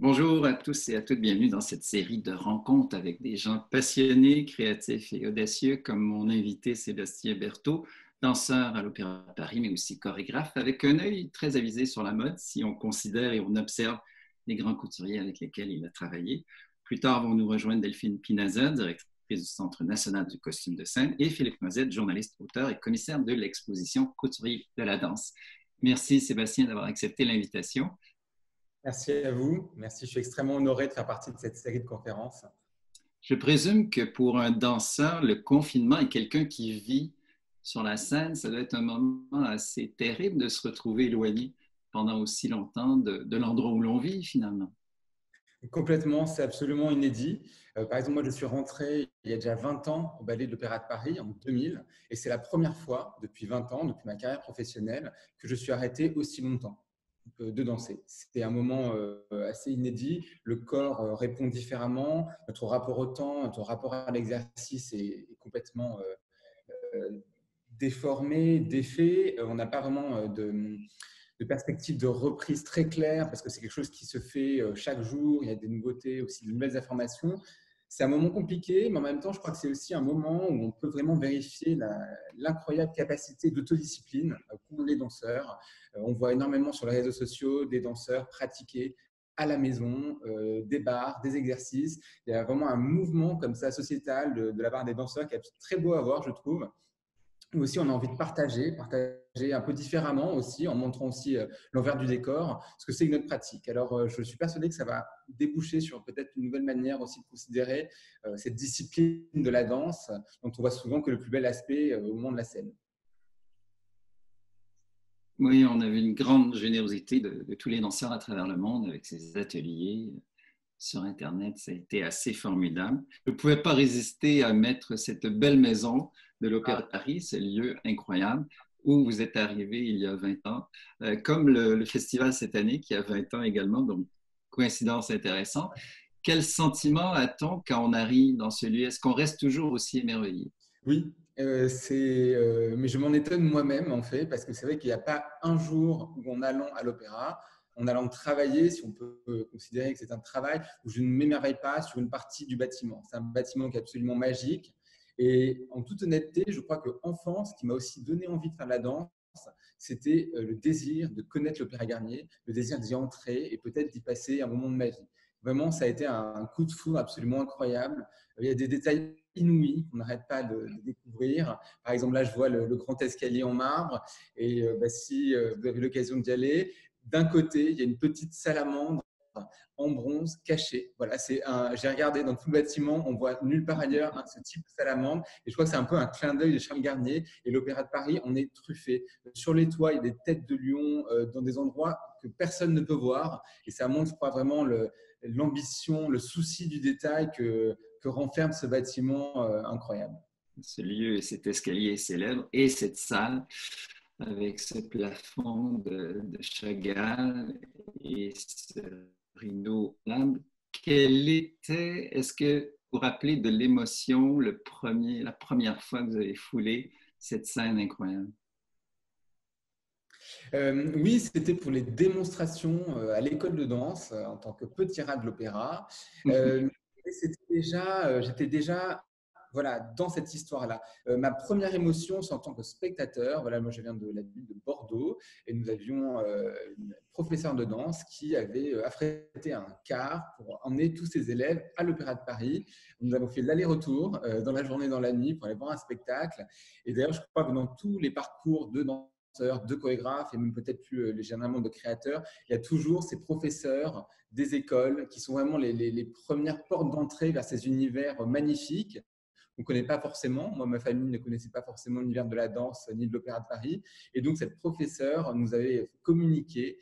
Bonjour à tous et à toutes, bienvenue dans cette série de rencontres avec des gens passionnés, créatifs et audacieux comme mon invité Sébastien Berthaud, danseur à l'Opéra de Paris, mais aussi chorégraphe, avec un œil très avisé sur la mode si on considère et on observe les grands couturiers avec lesquels il a travaillé. Plus tard vont nous rejoindre Delphine Pinaza, directrice du Centre national du costume de scène, et Philippe Mozette, journaliste, auteur et commissaire de l'exposition Couturier de la danse. Merci Sébastien d'avoir accepté l'invitation. Merci à vous. Merci, je suis extrêmement honoré de faire partie de cette série de conférences. Je présume que pour un danseur, le confinement et quelqu'un qui vit sur la scène, ça doit être un moment assez terrible de se retrouver éloigné pendant aussi longtemps de l'endroit où l'on vit finalement. Complètement, c'est absolument inédit. Par exemple, moi, je suis rentré il y a déjà 20 ans au Ballet de l'Opéra de Paris en 2000 et c'est la première fois depuis 20 ans, depuis ma carrière professionnelle, que je suis arrêté aussi longtemps de danser. C'est un moment assez inédit. Le corps répond différemment. Notre rapport au temps, notre rapport à l'exercice est complètement déformé, défait. On n'a pas vraiment de perspective de reprise très claire parce que c'est quelque chose qui se fait chaque jour. Il y a des nouveautés, aussi de nouvelles informations. C'est un moment compliqué, mais en même temps, je crois que c'est aussi un moment où on peut vraiment vérifier l'incroyable capacité d'autodiscipline qu'ont les danseurs. On voit énormément sur les réseaux sociaux des danseurs pratiquer à la maison, des bars, des exercices. Il y a vraiment un mouvement comme ça sociétal de la part des danseurs qui est très beau à voir, je trouve. Nous aussi, on a envie de partager un peu différemment aussi, en montrant aussi l'envers du décor, ce que c'est que notre pratique. Alors, je suis persuadé que ça va déboucher sur peut-être une nouvelle manière aussi de considérer cette discipline de la danse, dont on voit souvent que le plus bel aspect au moment de la scène. Oui, on a vu une grande générosité de tous les danseurs à travers le monde avec ces ateliers sur Internet. Ça a été assez formidable. Je ne pouvais pas résister à mettre cette belle maison de l'Opéra de Paris, ce lieu incroyable où vous êtes arrivé il y a 20 ans, comme le festival cette année qui a 20 ans également, donc coïncidence intéressante. Quel sentiment a-t-on quand on arrive dans ce lieu? Est-ce qu'on reste toujours aussi émerveillé? Oui, mais je m'en étonne moi-même en fait, parce que c'est vrai qu'il n'y a pas un jour où en allant à l'opéra, en allant travailler, si on peut considérer que c'est un travail, où je ne m'émerveille pas sur une partie du bâtiment. C'est un bâtiment qui est absolument magique. Et en toute honnêteté, je crois qu'enfant, ce qui m'a aussi donné envie de faire de la danse, c'était le désir de connaître l'Opéra Garnier, le désir d'y entrer et peut-être d'y passer un moment de ma vie. Vraiment, ça a été un coup de foudre absolument incroyable. Il y a des détails inouïs qu'on n'arrête pas de découvrir. Par exemple, là, je vois le grand escalier en marbre. Et si vous avez l'occasion d'y aller, d'un côté, il y a une petite salamandre en bronze cachée. Voilà, j'ai regardé dans tout le bâtiment, on voit nulle part ailleurs ce type de salamandre. Et je crois que c'est un peu un clin d'œil de Charles Garnier. Et l'Opéra de Paris, on est truffé. Sur les toits, il y a des têtes de lion dans des endroits que personne ne peut voir. Et ça montre, je crois, vraiment l'ambition, le souci du détail que renferme ce bâtiment incroyable. Ce lieu et cet escalier célèbre et cette salle avec ce plafond de Chagall et ce rideau flamme. Est-ce que vous vous rappelez de l'émotion, la première fois que vous avez foulé cette scène incroyable? Oui, c'était pour les démonstrations à l'école de danse en tant que petit rat de l'opéra. J'étais déjà voilà, dans cette histoire-là. Ma première émotion, c'est en tant que spectateur. Voilà, moi, je viens de la ville de Bordeaux et nous avions une professeure de danse qui avait affrété un car pour emmener tous ses élèves à l'Opéra de Paris. Nous avons fait l'aller-retour dans la journée, dans la nuit pour aller voir un spectacle. Et d'ailleurs, je crois que dans tous les parcours de danse, de chorégraphes et même peut-être plus généralement de créateurs, il y a toujours ces professeurs des écoles qui sont vraiment les premières portes d'entrée vers ces univers magnifiques qu'on ne connaît pas forcément. Moi, ma famille ne connaissait pas forcément l'univers de la danse ni de l'Opéra de Paris. Et donc, cette professeure nous avait communiqué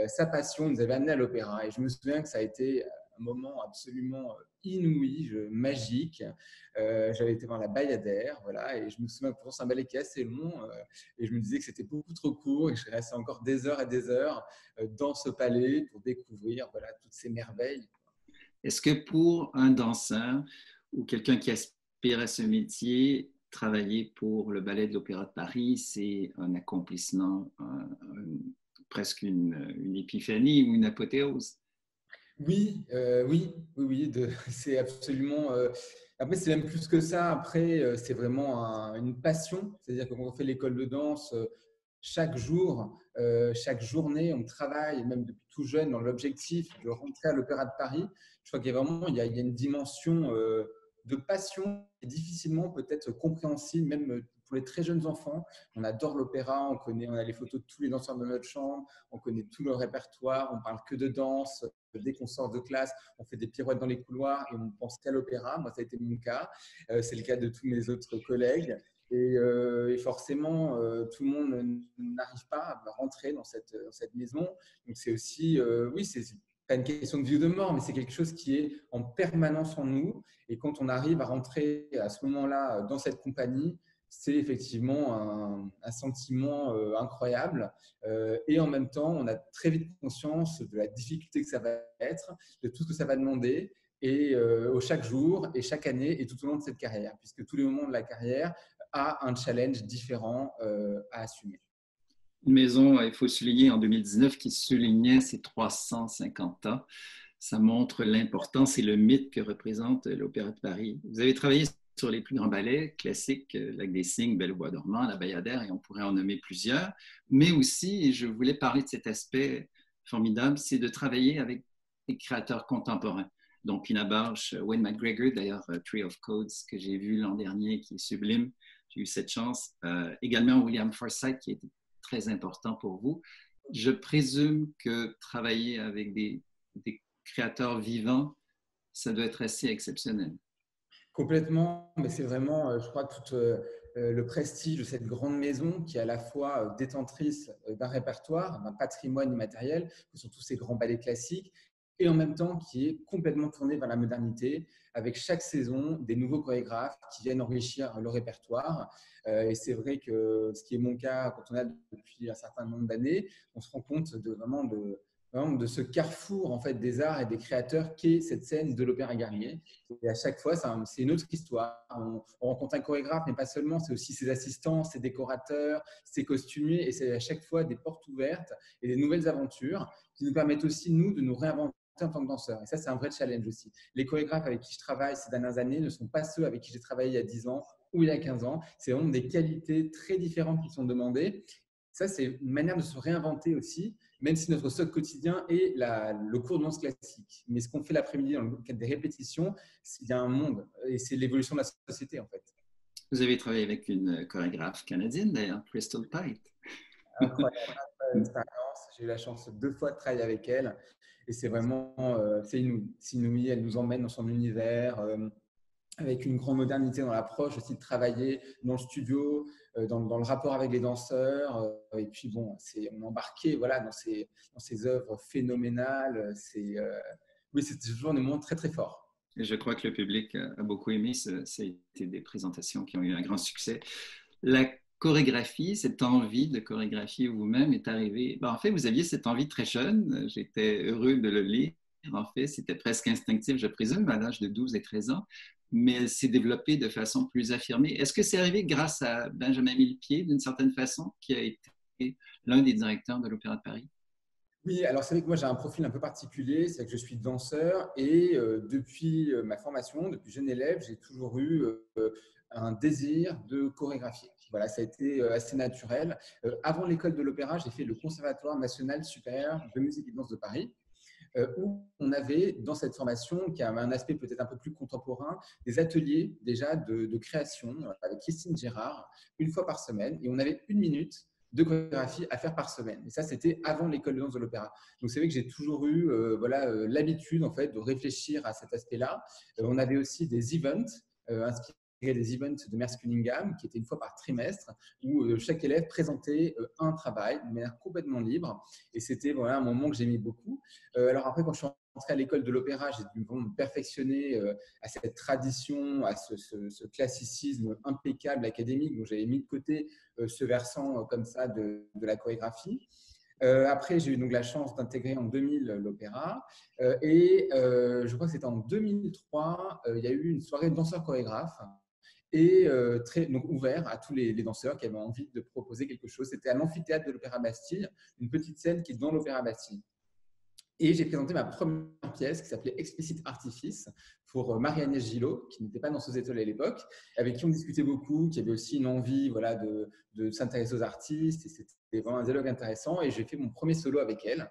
sa passion, nous avait amené à l'opéra. Et je me souviens que ça a été un moment absolument inouï, magique. J'avais été voir la Bayadère, voilà, et je me souviens que c'est un ballet qui est assez long, et je me disais que c'était beaucoup trop court et que je restais encore des heures et des heures dans ce palais pour découvrir voilà, toutes ces merveilles. Est-ce que pour un danseur ou quelqu'un qui aspire à ce métier, travailler pour le Ballet de l'Opéra de Paris, c'est un accomplissement, presque une épiphanie ou une apothéose? Oui, c'est absolument. Après, c'est même plus que ça. Après, c'est vraiment une passion. C'est-à-dire que quand on fait l'école de danse, chaque jour, chaque journée, on travaille, même depuis tout jeune, dans l'objectif de rentrer à l'Opéra de Paris. Je crois qu'il y a vraiment il y a une dimension de passion qui est difficilement peut-être compréhensible, même pour les très jeunes enfants. On adore l'opéra, on a les photos de tous les danseurs de notre chambre, on connaît tout le répertoire, on parle que de danse. Dès qu'on sort de classe, on fait des pirouettes dans les couloirs et on pense qu'à l'opéra. Moi, ça a été mon cas. C'est le cas de tous mes autres collègues. Et forcément, tout le monde n'arrive pas à rentrer dans cette maison. Donc, c'est aussi, oui, c'est pas une question de vie ou de mort, mais c'est quelque chose qui est en permanence en nous. Et quand on arrive à rentrer à ce moment-là dans cette compagnie, c'est effectivement un sentiment incroyable. Et en même temps, on a très vite conscience de la difficulté que ça va être, de tout ce que ça va demander. Et au chaque jour et chaque année et tout au long de cette carrière, puisque tous les moments de la carrière a un challenge différent à assumer. Une maison, il faut souligner, en 2019, qui soulignait ses 350 ans. Ça montre l'importance et le mythe que représente l'Opéra de Paris. Vous avez travaillé sur les plus grands ballets classiques, Lac des Cygnes, Belle au bois dormant, La Bayadère, et on pourrait en nommer plusieurs. Mais aussi, et je voulais parler de cet aspect formidable, c'est de travailler avec des créateurs contemporains. Donc, Pina Bausch, Wayne McGregor, d'ailleurs, Tree of Codes, que j'ai vu l'an dernier, qui est sublime. J'ai eu cette chance. Également, William Forsythe, qui était très important pour vous. Je présume que travailler avec des créateurs vivants, ça doit être assez exceptionnel. Complètement, mais c'est vraiment, je crois, tout le prestige de cette grande maison qui est à la fois détentrice d'un répertoire, d'un patrimoine immatériel, que sont tous ces grands ballets classiques, et en même temps qui est complètement tournée vers la modernité, avec chaque saison des nouveaux chorégraphes qui viennent enrichir le répertoire. Et c'est vrai que ce qui est mon cas quand on a depuis un certain nombre d'années, on se rend compte vraiment de ce carrefour en fait, des arts et des créateurs qu'est cette scène de l'Opéra Garnier. Et à chaque fois, c'est une autre histoire. On rencontre un chorégraphe, mais pas seulement, c'est aussi ses assistants, ses décorateurs, ses costumiers, et c'est à chaque fois des portes ouvertes et des nouvelles aventures qui nous permettent aussi, nous, de nous réinventer en tant que danseurs. Et ça, c'est un vrai challenge aussi. Les chorégraphes avec qui je travaille ces dernières années ne sont pas ceux avec qui j'ai travaillé il y a 10 ans ou il y a 15 ans. C'est vraiment des qualités très différentes qui sont demandées. Ça, c'est une manière de se réinventer aussi, même si notre socle quotidien est le cours de danse classique. Mais ce qu'on fait l'après-midi dans le cadre des répétitions, il y a un monde et c'est l'évolution de la société en fait. Vous avez travaillé avec une chorégraphe canadienne, d'ailleurs, Crystal Pite. Incroyable, incroyable expérience. J'ai eu la chance 2 fois de travailler avec elle et c'est vraiment, c'est inouï. Elle nous emmène dans son univers. Avec une grande modernité dans l'approche aussi de travailler dans le studio, dans le rapport avec les danseurs. Et puis, bon, on est embarqué voilà, dans ces œuvres phénoménales. Oui, c'est toujours des moments très, très forts. Et je crois que le public a beaucoup aimé. C'était des présentations qui ont eu un grand succès. La chorégraphie, cette envie de chorégraphier vous-même est arrivée. En fait, vous aviez cette envie très jeune. J'étais heureux de le lire. En fait, c'était presque instinctif, je présume, à l'âge de 12 et 13 ans, mais elle s'est développée de façon plus affirmée. Est-ce que c'est arrivé grâce à Benjamin Millepied, d'une certaine façon, qui a été l'un des directeurs de l'Opéra de Paris? Oui, alors c'est vrai que moi j'ai un profil un peu particulier, c'est que je suis danseur et depuis ma formation, depuis jeune élève, j'ai toujours eu un désir de chorégraphier. Voilà, ça a été assez naturel. Avant l'école de l'opéra, j'ai fait le Conservatoire national supérieur de musique et de danse de Paris, où on avait dans cette formation, qui a un aspect peut-être un peu plus contemporain, des ateliers déjà de création avec Christine Gérard, une fois par semaine, et on avait 1 minute de chorégraphie à faire par semaine. Et ça, c'était avant l'école de danse de l'opéra. Donc, c'est vrai que j'ai toujours eu l'habitude en fait, de réfléchir à cet aspect-là. On avait aussi des events inspirés des events de Merce Cunningham, qui étaient une fois par trimestre, où chaque élève présentait un travail de manière complètement libre. Et c'était voilà, un moment que j'aimais beaucoup. Alors après, quand je suis rentré à l'école de l'opéra, j'ai dû vraiment me perfectionner à cette tradition, à ce classicisme impeccable académique. Donc, j'avais mis de côté ce versant comme ça de la chorégraphie. Après, j'ai eu donc la chance d'intégrer en 2000 l'opéra. Et je crois que c'était en 2003, il y a eu une soirée de danseurs chorégraphes et donc ouvert à tous les danseurs qui avaient envie de proposer quelque chose. C'était à l'amphithéâtre de l'Opéra Bastille, une petite scène qui est dans l'Opéra Bastille. Et j'ai présenté ma première pièce qui s'appelait Explicit Artifice pour Marie-Agnès Gillot, qui n'était pas dans danseuse étoile à l'époque, avec qui on discutait beaucoup, qui avait aussi une envie voilà, de s'intéresser aux artistes. Et c'était vraiment un dialogue intéressant. Et j'ai fait mon premier solo avec elle.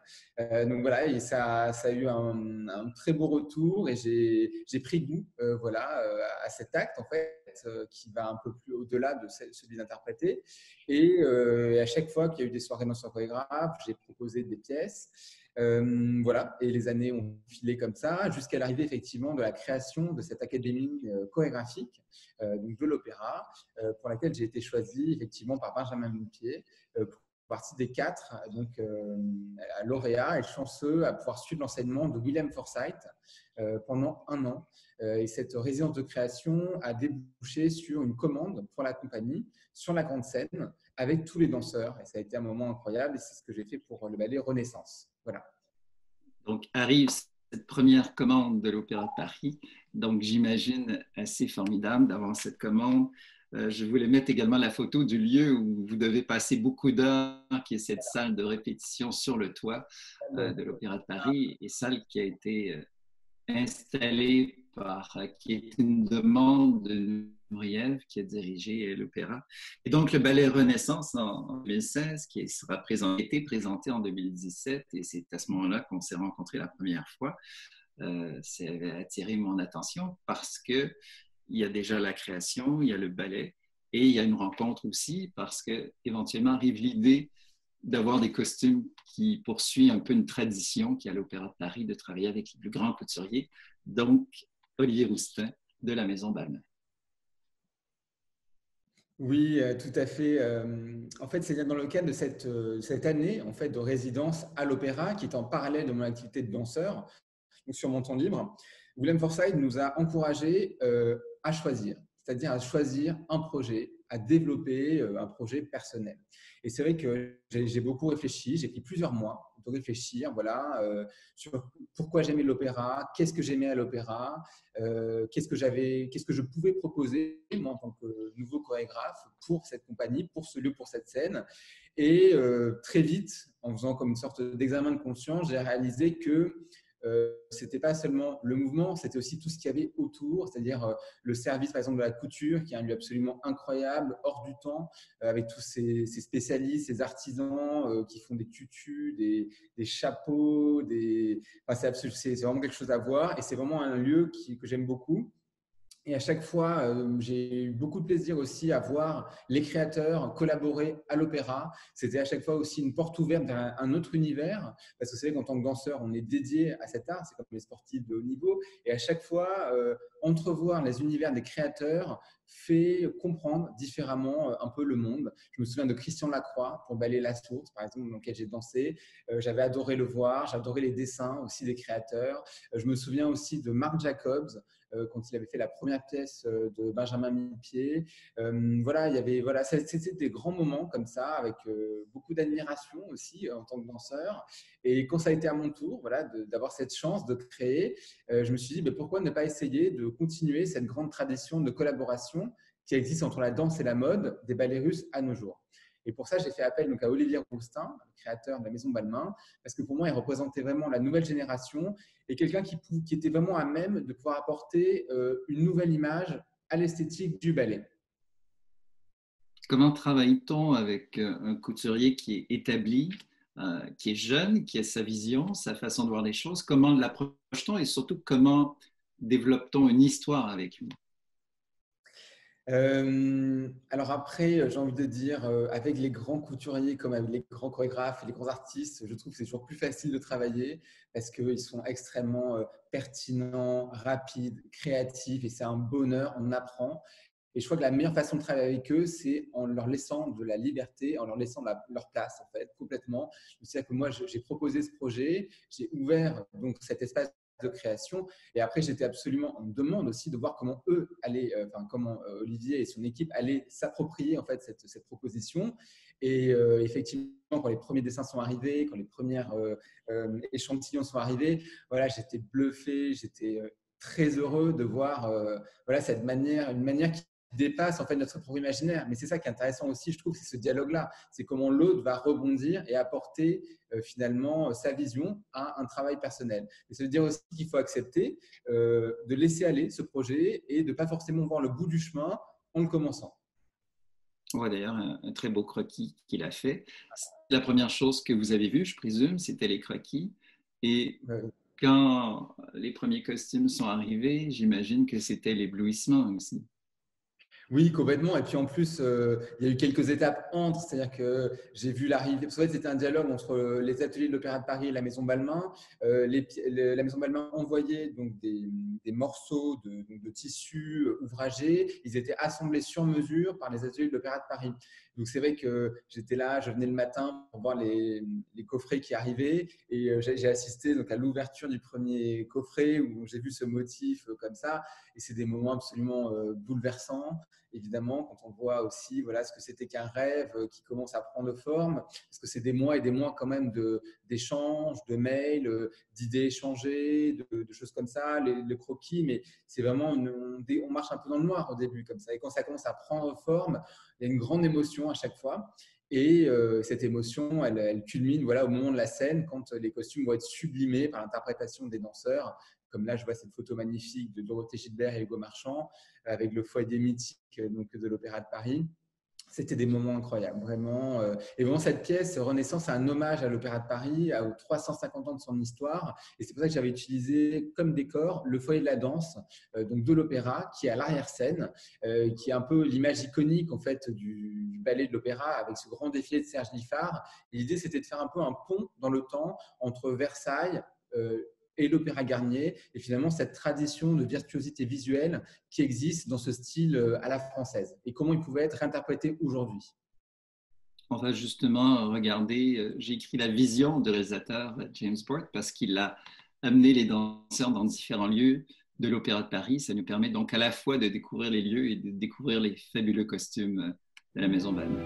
Donc voilà, et ça a eu un très beau retour. Et j'ai pris goût voilà, à cet acte, en fait, qui va un peu plus au-delà de celui d'interpréter. Et à chaque fois qu'il y a eu des soirées dans son chorégraphe, j'ai proposé des pièces. Voilà, et les années ont filé comme ça jusqu'à l'arrivée effectivement de la création de cette académie chorégraphique donc de l'opéra pour laquelle j'ai été choisi effectivement par Benjamin Millepied pour partie des 4 donc lauréats et chanceux à pouvoir suivre l'enseignement de William Forsythe pendant 1 an. Et cette résidence de création a débouché sur une commande pour la compagnie sur la grande scène avec tous les danseurs. Et ça a été un moment incroyable et c'est ce que j'ai fait pour le ballet Renaissance. Voilà. Donc, arrive cette première commande de l'Opéra de Paris. Donc, j'imagine assez formidable d'avoir cette commande. Je voulais mettre également la photo du lieu où vous devez passer beaucoup d'heures, qui est cette salle de répétition sur le toit de l'Opéra de Paris, et salle qui a été installée qui est une demande de Nureyev qui a dirigé l'opéra. Et donc, le ballet Renaissance en 2016, qui sera été présenté en 2017, et c'est à ce moment-là qu'on s'est rencontrés la première fois, ça avait attiré mon attention parce qu'il y a déjà la création, il y a le ballet, et il y a une rencontre aussi parce qu'éventuellement arrive l'idée d'avoir des costumes qui poursuivent un peu une tradition qui est à l'Opéra de Paris de travailler avec les plus grands couturiers, donc Olivier Rousteing de la Maison Balmain. Oui, tout à fait. En fait, c'est dans le cadre de cette année en fait, de résidence à l'Opéra qui est en parallèle de mon activité de danseur, donc sur mon temps libre. William Forsythe nous a encouragés à choisir, c'est-à-dire à choisir un projet, à développer un projet personnel. Et c'est vrai que j'ai beaucoup réfléchi, j'ai pris plusieurs mois de réfléchir voilà, sur pourquoi j'aimais l'opéra, qu'est-ce que j'aimais à l'opéra, qu'est-ce que je pouvais proposer moi en tant que nouveau chorégraphe pour cette compagnie, pour ce lieu, pour cette scène. Et très vite, en faisant comme une sorte d'examen de conscience, j'ai réalisé que c'était pas seulement le mouvement, c'était aussi tout ce qu'il y avait autour, c'est-à-dire le service par exemple de la couture qui est un lieu absolument incroyable, hors du temps, avec tous ces spécialistes, ces artisans qui font des tutus, des chapeaux, enfin, c'est vraiment quelque chose à voir et c'est vraiment un lieu que j'aime beaucoup. Et à chaque fois, j'ai eu beaucoup de plaisir aussi à voir les créateurs collaborer à l'opéra. C'était à chaque fois aussi une porte ouverte vers un autre univers, parce que c'est vrai qu'en tant que danseur, on est dédié à cet art, c'est comme les sportifs de haut niveau. Et à chaque fois, entrevoir les univers des créateurs fait comprendre différemment un peu le monde. Je me souviens de Christian Lacroix pour Ballet La Source, par exemple, dans lequel j'ai dansé. J'avais adoré le voir, j'adorais les dessins aussi des créateurs. Je me souviens aussi de Marc Jacobs, quand il avait fait la première pièce de Benjamin Millepied. Voilà, il y avait, voilà, c'était des grands moments comme ça, avec beaucoup d'admiration aussi en tant que danseur. Et quand ça a été à mon tour voilà, d'avoir cette chance de créer, je me suis dit, mais pourquoi ne pas essayer de continuer cette grande tradition de collaboration qui existe entre la danse et la mode des ballets russes à nos jours. Et pour ça, j'ai fait appel donc, à Olivier Rousteing, le créateur de la Maison Balmain, parce que pour moi, il représentait vraiment la nouvelle génération et quelqu'un qui était vraiment à même de pouvoir apporter une nouvelle image à l'esthétique du ballet. Comment travaille-t-on avec un couturier qui est établi, qui est jeune, qui a sa vision, sa façon de voir les choses? Comment l'approche-t-on et surtout comment développe-t-on une histoire avec lui? Alors après, j'ai envie de dire, avec les grands couturiers comme avec les grands chorégraphes et les grands artistes, je trouve que c'est toujours plus facile de travailler parce qu'ils sont extrêmement pertinents, rapides, créatifs et c'est un bonheur, on apprend. Et je crois que la meilleure façon de travailler avec eux, c'est en leur laissant de la liberté, en leur laissant leur place, en fait, complètement. C'est-à-dire que moi, j'ai proposé ce projet, j'ai ouvert donc cet espace de création. Et après, j'étais absolument en demande aussi de voir comment eux allaient, comment Olivier et son équipe allaient s'approprier en fait cette proposition. Et effectivement, quand les premiers dessins sont arrivés, quand les premières échantillons sont arrivés, voilà, j'étais bluffé, j'étais très heureux de voir voilà, une manière dépasse en fait notre propre imaginaire. Mais c'est ça qui est intéressant aussi, je trouve, c'est ce dialogue-là. C'est comment l'autre va rebondir et apporter finalement sa vision à un travail personnel. Et ça veut dire aussi qu'il faut accepter de laisser aller ce projet et de ne pas forcément voir le bout du chemin en le commençant. On voit d'ailleurs un très beau croquis qu'il a fait. La première chose que vous avez vue, je présume, c'était les croquis. Et quand les premiers costumes sont arrivés, j'imagine que c'était l'éblouissement aussi. Oui, complètement. Et puis en plus, il y a eu quelques étapes entre, c'est-à-dire que j'ai vu l'arrivée. Parce qu'en fait, c'était un dialogue entre les ateliers de l'Opéra de Paris et la Maison Balmain. La Maison Balmain envoyait donc des morceaux de tissus ouvragés. Ils étaient assemblés sur mesure par les ateliers de l'Opéra de Paris. Donc c'est vrai que j'étais là, je venais le matin pour voir les coffrets qui arrivaient et j'ai assisté donc à l'ouverture du premier coffret où j'ai vu ce motif comme ça. Et c'est des moments absolument bouleversants. Évidemment, quand on voit aussi voilà, ce que c'était qu'un rêve qui commence à prendre forme, parce que c'est des mois et des mois quand même d'échanges, de mails, d'idées échangées, de choses comme ça, les croquis, mais c'est vraiment, on marche un peu dans le noir au début comme ça. Et quand ça commence à prendre forme, il y a une grande émotion à chaque fois. Et cette émotion, elle culmine voilà, au moment de la scène, quand les costumes vont être sublimés par l'interprétation des danseurs. Comme là, je vois cette photo magnifique de Dorothée Gilbert et Hugo Marchand avec le foyer mythique donc, de l'Opéra de Paris. C'était des moments incroyables, vraiment. Et vraiment, cette pièce, Renaissance, c'est un hommage à l'Opéra de Paris, aux 350 ans de son histoire. Et c'est pour ça que j'avais utilisé comme décor le foyer de la danse donc de l'Opéra, qui est à l'arrière-scène, qui est un peu l'image iconique en fait, du ballet de l'Opéra, avec ce grand défilé de Serge Liffard. L'idée, c'était de faire un peu un pont dans le temps entre Versailles, et l'Opéra Garnier, et finalement cette tradition de virtuosité visuelle qui existe dans ce style à la française, et comment il pouvait être réinterprété aujourd'hui. On va justement regarder, j'ai écrit la vision du réalisateur James Bort parce qu'il a amené les danseurs dans différents lieux de l'Opéra de Paris. Ça nous permet donc à la fois de découvrir les lieux et de découvrir les fabuleux costumes de la Maison Balmain.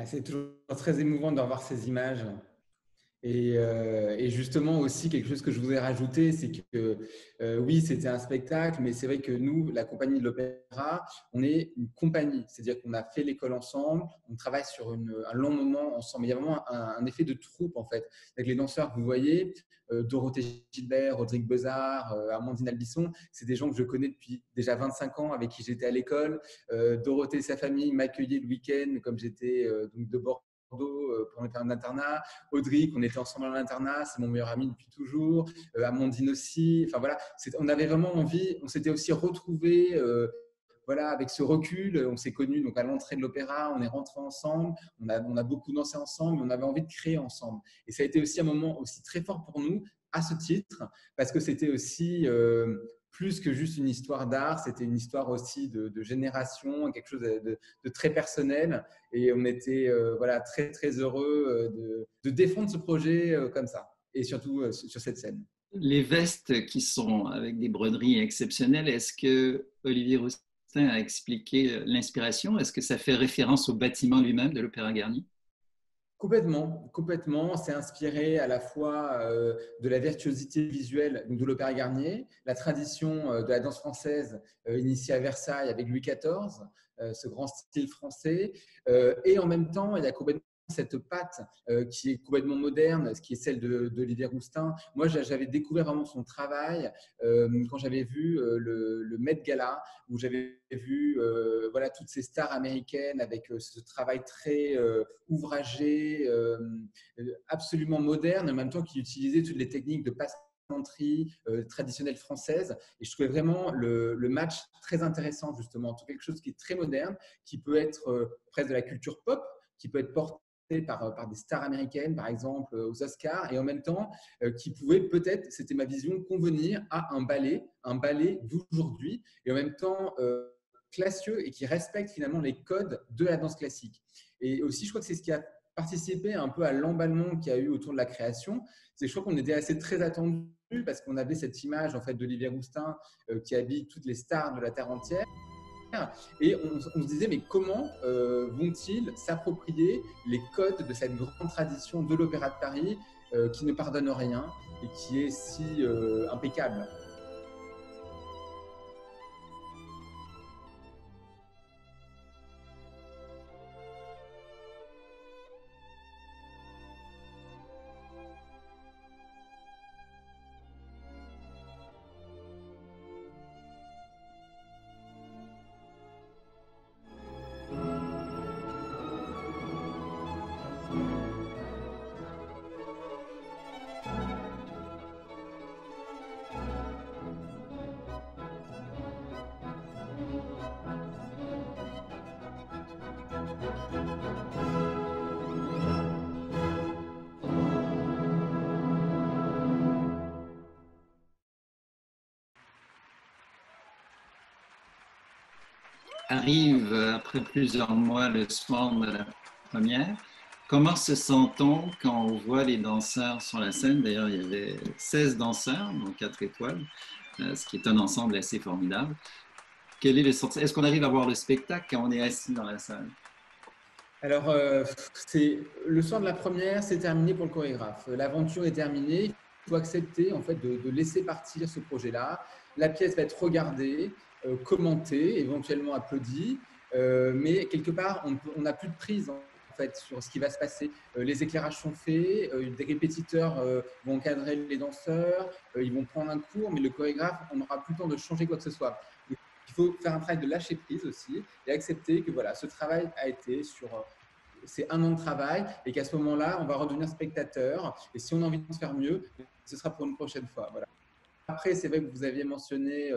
C'est toujours très émouvant de revoir ces images. Et justement aussi, quelque chose que je voudrais rajouter, c'est que oui, c'était un spectacle, mais c'est vrai que nous, la compagnie de l'Opéra, on est une compagnie. C'est-à-dire qu'on a fait l'école ensemble, on travaille sur un long moment ensemble. Il y a vraiment un effet de troupe, en fait. Avec les danseurs que vous voyez, Dorothée Gilbert, Rodrigue Bezard, Amandine Albisson, c'est des gens que je connais depuis déjà 25 ans, avec qui j'étais à l'école. Dorothée et sa famille m'accueillaient le week-end, comme j'étais donc de bord pour faire un internat. Audrey, qu'on était ensemble à l'internat, c'est mon meilleur ami depuis toujours. Amandine aussi. Enfin voilà, on avait vraiment envie. On s'était aussi retrouvés. Voilà, avec ce recul, on s'est connus donc à l'entrée de l'opéra, on est rentrés ensemble, on a beaucoup dansé ensemble, on avait envie de créer ensemble. Et ça a été aussi un moment aussi très fort pour nous à ce titre, parce que c'était aussi plus que juste une histoire d'art, c'était une histoire aussi de génération, quelque chose de très personnel. Et on était voilà, très, très heureux de défendre ce projet comme ça, et surtout sur cette scène. Les vestes qui sont avec des broderies exceptionnelles, est-ce que Olivier Rousteing a expliqué l'inspiration? Est-ce que ça fait référence au bâtiment lui-même de l'Opéra Garnier? Complètement, complètement. C'est inspiré à la fois de la virtuosité visuelle de l'Opéra Garnier, la tradition de la danse française initiée à Versailles avec Louis XIV, ce grand style français. Et en même temps, il y a complètement cette patte qui est complètement moderne, qui est celle d'Olivier Rousteing. Moi, j'avais découvert vraiment son travail quand j'avais vu le Met Gala, où j'avais vu voilà, toutes ces stars américaines avec ce travail très ouvragé, absolument moderne, en même temps qui utilisait toutes les techniques de passementerie traditionnelle française. Et je trouvais vraiment le match très intéressant, justement, quelque chose qui est très moderne, qui peut être presque de la culture pop, qui peut être porté par des stars américaines, par exemple, aux Oscars, et en même temps, qui pouvait peut-être, c'était ma vision, convenir à un ballet d'aujourd'hui, et en même temps classieux et qui respecte finalement les codes de la danse classique. Et aussi, je crois que c'est ce qui a participé un peu à l'emballement qu'il y a eu autour de la création. Je crois qu'on était assez très attendus parce qu'on avait cette image en fait d'Olivier Rousteing qui habille toutes les stars de la terre entière. Et on se disait, mais comment vont-ils s'approprier les codes de cette grande tradition de l'Opéra de Paris qui ne pardonne rien et qui est si impeccable. Arrive après plusieurs mois le soir de la première. Comment se sent-on quand on voit les danseurs sur la scène? D'ailleurs, il y avait 16 danseurs, donc 4 étoiles, ce qui est un ensemble assez formidable. Quel est le sentiment? Est-ce qu'on arrive à voir le spectacle quand on est assis dans la salle? Alors, le soir de la première, c'est terminé pour le chorégraphe. L'aventure est terminée. Il faut accepter en fait de laisser partir ce projet-là. La pièce va être regardée, commentée, éventuellement applaudie, mais quelque part, on n'a plus de prise en fait sur ce qui va se passer. Les éclairages sont faits, des répétiteurs vont encadrer les danseurs, ils vont prendre un cours, mais le chorégraphe, on n'aura plus le temps de changer quoi que ce soit. Il faut faire un travail de lâcher prise aussi et accepter que voilà, ce travail a été sur c'est un an de travail et qu'à ce moment-là, on va redevenir spectateur. Et si on a envie de faire mieux, ce sera pour une prochaine fois. Voilà. Après, c'est vrai que vous aviez mentionné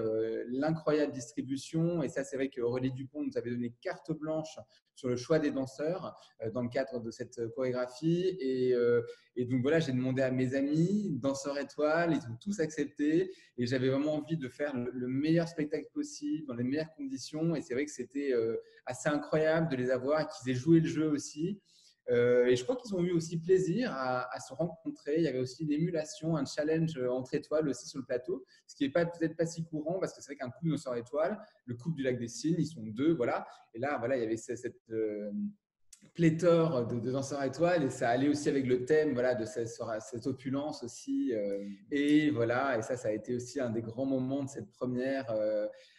l'incroyable distribution. Et ça, c'est vrai qu'Aurélie Dupont nous avait donné carte blanche sur le choix des danseurs dans le cadre de cette chorégraphie. Et donc, voilà, j'ai demandé à mes amis, danseurs étoiles, ils ont tous accepté. Et j'avais vraiment envie de faire le meilleur spectacle possible, dans les meilleures conditions. Et c'est vrai que c'était assez incroyable de les avoir et qu'ils aient joué le jeu aussi. Et je crois qu'ils ont eu aussi plaisir à se rencontrer. Il y avait aussi une émulation, un challenge entre étoiles aussi sur le plateau, ce qui n'est peut-être pas si courant parce que c'est vrai qu'un couple de sœurs étoiles, le couple du lac des Cygnes, ils sont deux, voilà. Et là, voilà, il y avait cette pléthore de danseurs étoiles et ça allait aussi avec le thème, voilà, de cette opulence aussi. Et voilà, et ça a été aussi un des grands moments de cette première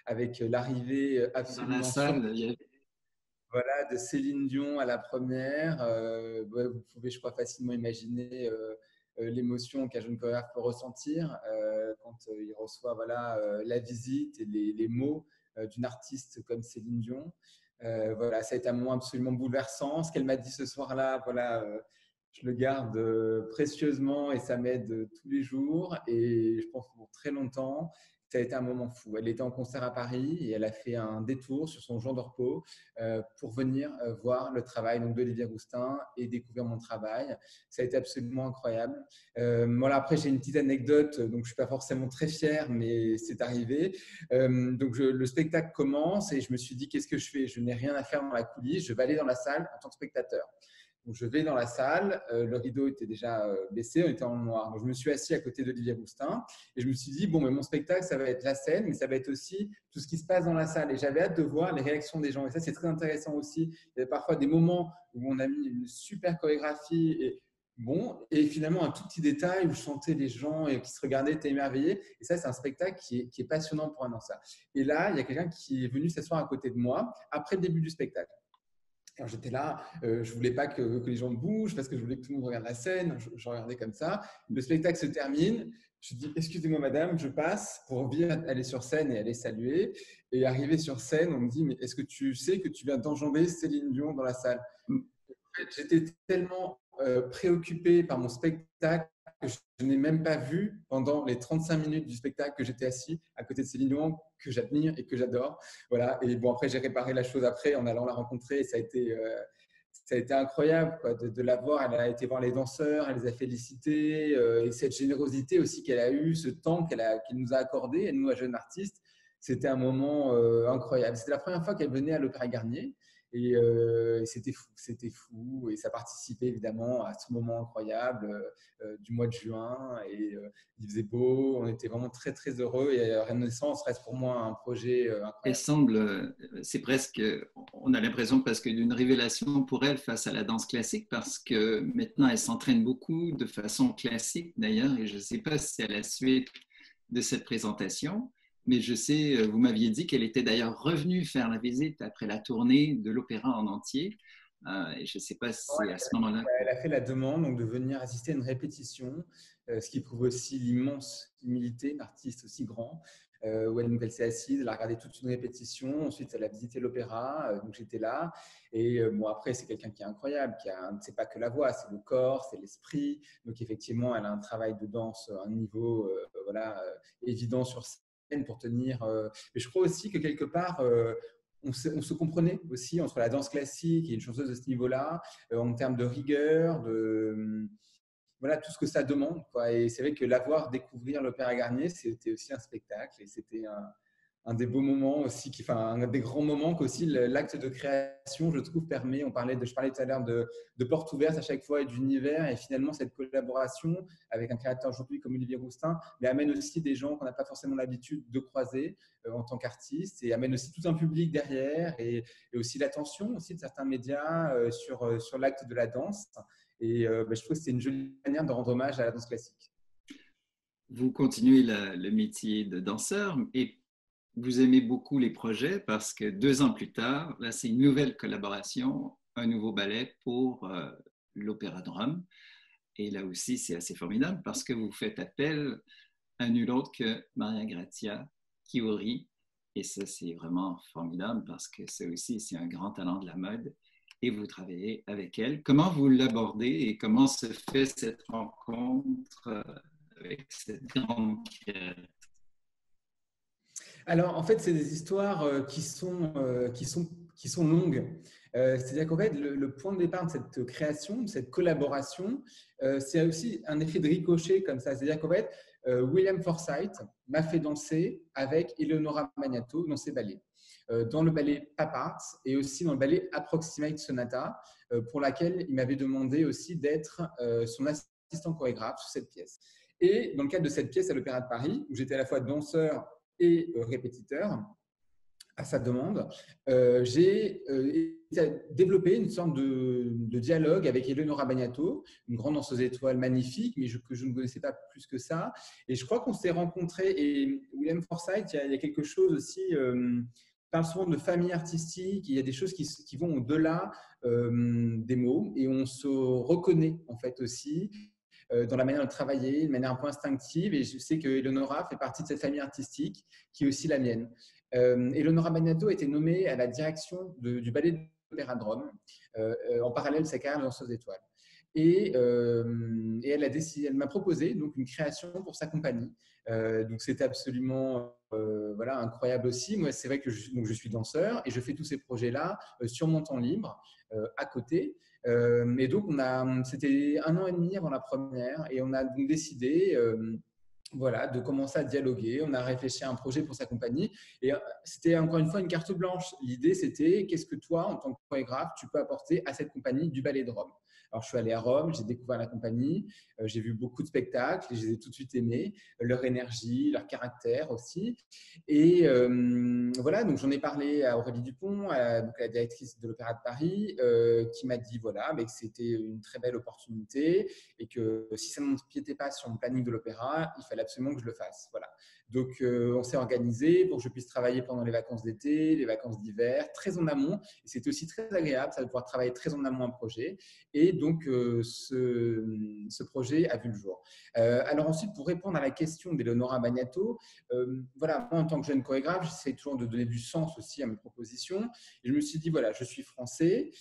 avec l'arrivée absolument dans la salle, voilà, de Céline Dion à la première. Vous pouvez, je crois, facilement imaginer l'émotion qu'un jeune chorégraphe peut ressentir quand il reçoit voilà, la visite et les mots d'une artiste comme Céline Dion. Voilà, ça a été un moment absolument bouleversant. Ce qu'elle m'a dit ce soir-là, voilà, je le garde précieusement et ça m'aide tous les jours et je pense pour très longtemps. Ça a été un moment fou. Elle était en concert à Paris et elle a fait un détour sur son jour de repos pour venir voir le travail d'Olivier Rousteing et découvrir mon travail. Ça a été absolument incroyable. Voilà, après, j'ai une petite anecdote, donc je ne suis pas forcément très fier, mais c'est arrivé. Donc, le spectacle commence et je me suis dit, qu'est-ce que je fais? Je n'ai rien à faire dans la coulisse, je vais aller dans la salle en tant que spectateur. Donc, je vais dans la salle, le rideau était déjà baissé, on était en noir. Donc, je me suis assis à côté d'Olivier Rousteing et je me suis dit, bon, mais mon spectacle, ça va être la scène, mais ça va être aussi tout ce qui se passe dans la salle. Et j'avais hâte de voir les réactions des gens. Et ça, c'est très intéressant aussi. Il y avait parfois des moments où on a mis une super chorégraphie et finalement un tout petit détail où je sentais les gens et qui se regardaient, étaient émerveillés. Et ça, c'est un spectacle qui est passionnant pour un danseur. Et là, il y a quelqu'un qui est venu s'asseoir à côté de moi après le début du spectacle. Alors j'étais là, je ne voulais pas que les gens bougent parce que je voulais que tout le monde regarde la scène. Je regardais comme ça. Le spectacle se termine. Je dis, excusez-moi madame, je passe pour bien aller sur scène et aller saluer. Et arrivé sur scène, on me dit, mais est-ce que tu sais que tu viens d'enjamber Céline Dion dans la salle? En fait, j'étais tellement préoccupé par mon spectacle que je n'ai même pas vu pendant les 35 minutes du spectacle que j'étais assis à côté de Céline Dion, que j'admire et que j'adore. Voilà. Et bon, après, j'ai réparé la chose après en allant la rencontrer. Et ça a été incroyable quoi, de la voir. Elle a été voir les danseurs, elle les a félicités. Et cette générosité aussi qu'elle a eue, ce temps qu'elle nous a accordé, et nous, à jeunes artistes, c'était un moment incroyable. C'était la première fois qu'elle venait à l'Opéra Garnier. Et c'était fou. Et ça participait évidemment à ce moment incroyable du mois de juin. Et il faisait beau. On était vraiment très, très heureux. Et Renaissance reste pour moi un projet Elle incroyable. semble, c'est presque, on a l'impression presque d'une révélation pour elle face à la danse classique parce que maintenant elle s'entraîne beaucoup de façon classique d'ailleurs et je ne sais pas si c'est à la suite de cette présentation, mais je sais, vous m'aviez dit qu'elle était d'ailleurs revenue faire la visite après la tournée de l'opéra en entier et je ne sais pas si c'est à ce moment-là. Elle a fait la demande donc, de venir assister à une répétition, ce qui prouve aussi l'immense humilité d'un artiste aussi grand. Où elle s'est assise, elle a regardé toute une répétition, ensuite elle a visité l'opéra, donc j'étais là. Et bon, après, c'est quelqu'un qui est incroyable, c'est pas que la voix, c'est le corps, c'est l'esprit. Donc effectivement, elle a un travail de danse à un niveau évident sur scène pour tenir. Mais je crois aussi que quelque part, on se comprenait aussi entre la danse classique et une chanteuse de ce niveau-là, en termes de rigueur, voilà, tout ce que ça demande, quoi. Et c'est vrai que l'avoir découvrir l'Opéra Garnier, c'était aussi un spectacle et c'était un des beaux moments aussi, un des grands moments qu'aussi l'acte de création, je trouve, permet. Je parlais tout à l'heure de portes ouvertes à chaque fois et d'univers, et finalement cette collaboration avec un créateur aujourd'hui comme Olivier Roustin, mais amène aussi des gens qu'on n'a pas forcément l'habitude de croiser en tant qu'artiste, et amène aussi tout un public derrière, et aussi l'attention aussi de certains médias sur l'acte de la danse. Et je trouve que c'est une jolie manière de rendre hommage à la danse classique. Vous continuez le métier de danseur et vous aimez beaucoup les projets parce que 2 ans plus tard, là, c'est une nouvelle collaboration, un nouveau ballet pour l'Opéra de Rome. Et là aussi, c'est assez formidable parce que vous faites appel à nul autre que Maria Grazia Chiuri. Et ça, c'est vraiment formidable parce que c'est aussi c'est un grand talent de la mode et vous travaillez avec elle. Comment vous l'abordez et comment se fait cette rencontre avec cette grande créatrice? Alors, en fait, c'est des histoires qui sont longues. C'est-à-dire qu'en fait, le point de départ de cette création, de cette collaboration, c'est aussi un effet de ricochet comme ça. C'est-à-dire qu'en fait, William Forsythe m'a fait danser avec Eleonora Magnato dans ses ballets. Dans le ballet Pop-Art et aussi dans le ballet Approximate Sonata, pour laquelle il m'avait demandé aussi d'être son assistant chorégraphe sur cette pièce. Et dans le cadre de cette pièce à l'Opéra de Paris, où j'étais à la fois danseur et répétiteur, à sa demande, j'ai développé une sorte de dialogue avec Eleonora Bagnato, une grande danseuse étoile magnifique, mais que je ne connaissais pas plus que ça. Et je crois qu'on s'est rencontrés. Et William Forsythe, il y a quelque chose aussi, parle souvent de famille artistique, il y a des choses qui vont au-delà des mots, et on se reconnaît en fait aussi dans la manière de travailler, de manière un peu instinctive. Et je sais que Eleonora fait partie de cette famille artistique qui est aussi la mienne. Eleonora Bagnato a été nommée à la direction du ballet de l'Opéra de Rome, en parallèle de sa carrière de danseuse étoile. Et elle m'a proposé donc une création pour sa compagnie. Donc c'était absolument incroyable aussi. Moi, c'est vrai que je suis danseur et je fais tous ces projets-là sur mon temps libre à côté. Et donc c'était 1 an et demi avant la première, et on a donc décidé de commencer à dialoguer. On a réfléchi à un projet pour sa compagnie, et c'était encore une fois une carte blanche. L'idée, c'était qu'est-ce que toi, en tant que chorégraphe, tu peux apporter à cette compagnie du ballet de Rome. Alors, je suis allé à Rome, j'ai découvert la compagnie, j'ai vu beaucoup de spectacles et je les ai tout de suite aimés, leur énergie, leur caractère aussi. Et donc j'en ai parlé à Aurélie Dupont, donc la directrice de l'Opéra de Paris, qui m'a dit que c'était une très belle opportunité et que si ça ne m'empiétait pas sur le planning de l'opéra, il fallait absolument que je le fasse. Voilà. Donc, on s'est organisé pour que je puisse travailler pendant les vacances d'été, les vacances d'hiver, très en amont. Et c'était aussi très agréable, ça, de pouvoir travailler très en amont un projet. Et donc, ce projet a vu le jour. Alors ensuite, pour répondre à la question d'Eleonora Bagnato, moi, en tant que jeune chorégraphe, j'essaie toujours de donner du sens aussi à mes propositions. Et je me suis dit, voilà, je suis français.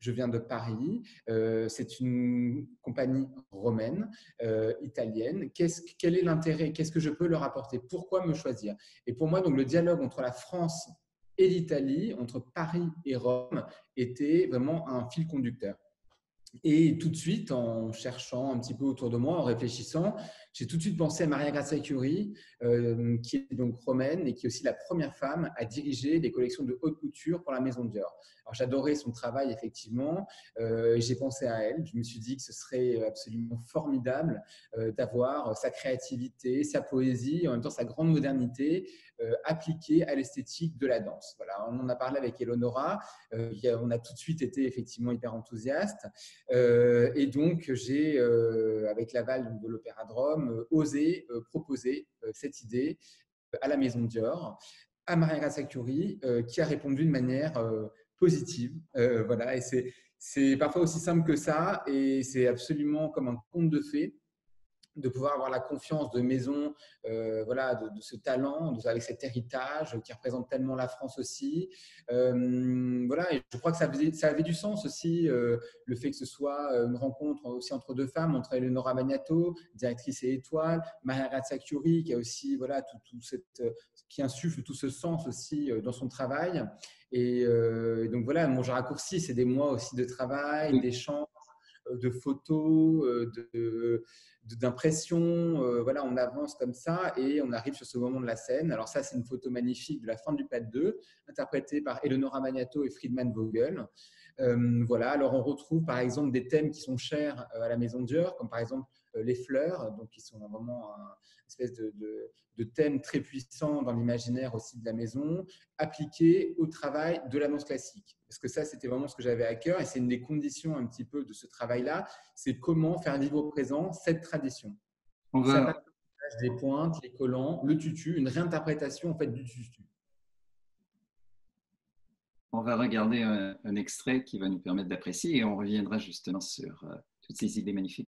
Je viens de Paris. C'est une compagnie romaine, italienne. Quel est l'intérêt? Qu'est-ce que je peux leur apporter? Pourquoi me choisir? Et pour moi, donc, le dialogue entre la France et l'Italie, entre Paris et Rome, était vraiment un fil conducteur. Et tout de suite, en cherchant un petit peu autour de moi, en réfléchissant, j'ai tout de suite pensé à Maria Grazia Chiuri, qui est donc romaine et qui est aussi la première femme à diriger des collections de haute couture pour la maison Dior. Alors, j'adorais son travail, effectivement. J'ai pensé à elle. Je me suis dit que ce serait absolument formidable d'avoir sa créativité, sa poésie, en même temps sa grande modernité appliquée à l'esthétique de la danse. Voilà, on en a parlé avec Eleonora. On a tout de suite été effectivement hyper enthousiaste. Et donc, j'ai, avec l'aval de l'Opéra de Rome, osé proposer cette idée à la Maison Dior, à Maria Grazia Chiuri, qui a répondu de manière positive. Voilà, et c'est parfois aussi simple que ça, et c'est absolument comme un conte de fées de pouvoir avoir la confiance de Maison, voilà, de ce talent, avec cet héritage qui représente tellement la France aussi. Voilà, et je crois que ça avait du sens aussi, le fait que ce soit une rencontre aussi entre deux femmes, entre Eleonora Magnato, directrice et étoile, Maria Grazia Chiuri, qui a aussi voilà, qui insuffle tout ce sens aussi dans son travail. Et donc voilà, bon, je raccourcis, c'est des mois aussi de travail, d'échanges, de photos, d'impressions. Voilà, on avance comme ça et on arrive sur ce moment de la scène. Alors ça, c'est une photo magnifique de la fin du pas de 2, interprétée par Eleonora Magnato et Friedman Vogel. Voilà, alors on retrouve par exemple des thèmes qui sont chers à la Maison Dior, comme par exemple les fleurs, donc qui sont vraiment une espèce de thème très puissant dans l'imaginaire aussi de la maison, appliqué au travail de la danse classique. Parce que ça, c'était vraiment ce que j'avais à cœur et c'est une des conditions un petit peu de ce travail-là, c'est comment faire vivre au présent cette tradition. On Ça va, passe par les pointes, les collants, le tutu, une réinterprétation en fait du tutu. on va regarder un extrait qui va nous permettre d'apprécier et on reviendra justement sur toutes ces idées magnifiques.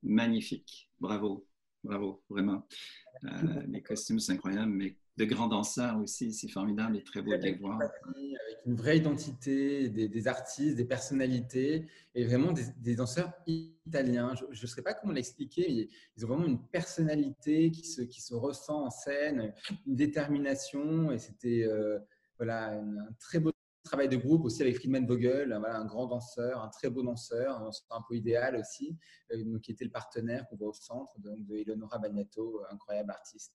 Magnifique, bravo, bravo, vraiment. Les costumes, c'est incroyable, mais de grands danseurs aussi, c'est formidable et très beau de les voir. Avec une vraie identité, des artistes, des personnalités et vraiment des danseurs italiens. Je ne sais pas comment l'expliquer, mais ils ont vraiment une personnalité qui se ressent en scène, une détermination et c'était voilà, un très beau travail de groupe aussi avec Friedman Vogel, voilà, un grand danseur, un très beau danseur, un peu idéal aussi, qui était le partenaire qu'on voit au centre de Eleonora Magnato, incroyable artiste.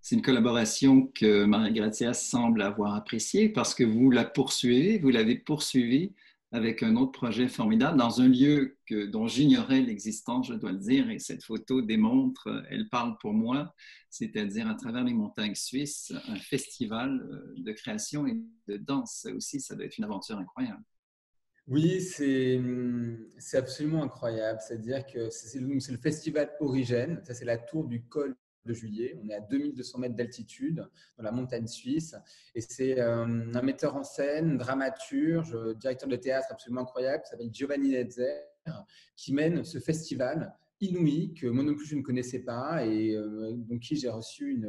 C'est une collaboration que Maria Grazia semble avoir appréciée parce que vous la poursuivez, vous l'avez poursuivie avec un autre projet formidable dans un lieu dont j'ignorais l'existence, je dois le dire, et cette photo démontre, elle parle pour moi, c'est-à-dire à travers les montagnes suisses, un festival de création et de danse. Ça aussi, ça doit être une aventure incroyable. Oui, c'est absolument incroyable. C'est-à-dire que c'est le festival Origène. Ça, c'est la tour du col de Juillet. On est à 2200 mètres d'altitude dans la montagne suisse. Et c'est un metteur en scène, dramaturge, directeur de théâtre absolument incroyable qui s'appelle Giovanni Netzer qui mène ce festival inouï que moi non plus je ne connaissais pas et donc qui j'ai reçu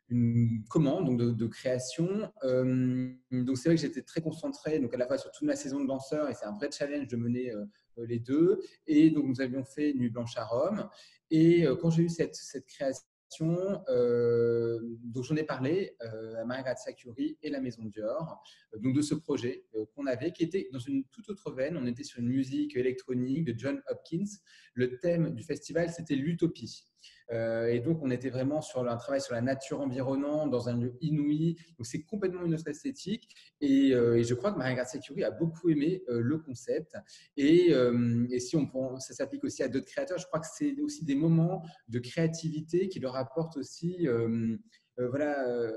une commande donc de création. Donc c'est vrai que j'étais très concentré donc à la fois sur toute ma saison de danseur et c'est un vrai challenge de mener les deux. Et donc nous avions fait Nuit Blanche à Rome. Et quand j'ai eu cette création dont j'en ai parlé à Maria Grazia Chiuri et la Maison Dior, donc de ce projet qu'on avait, qui était dans une toute autre veine. On était sur une musique électronique de John Hopkins. Le thème du festival, c'était l'utopie. Et donc, on était vraiment sur un travail sur la nature environnante, dans un lieu inouï. Donc, c'est complètement une autre esthétique. Et je crois que Maria Grazia Chiuri a beaucoup aimé le concept. Et si ça s'applique aussi à d'autres créateurs, je crois que c'est aussi des moments de créativité qui leur apportent aussi, voilà,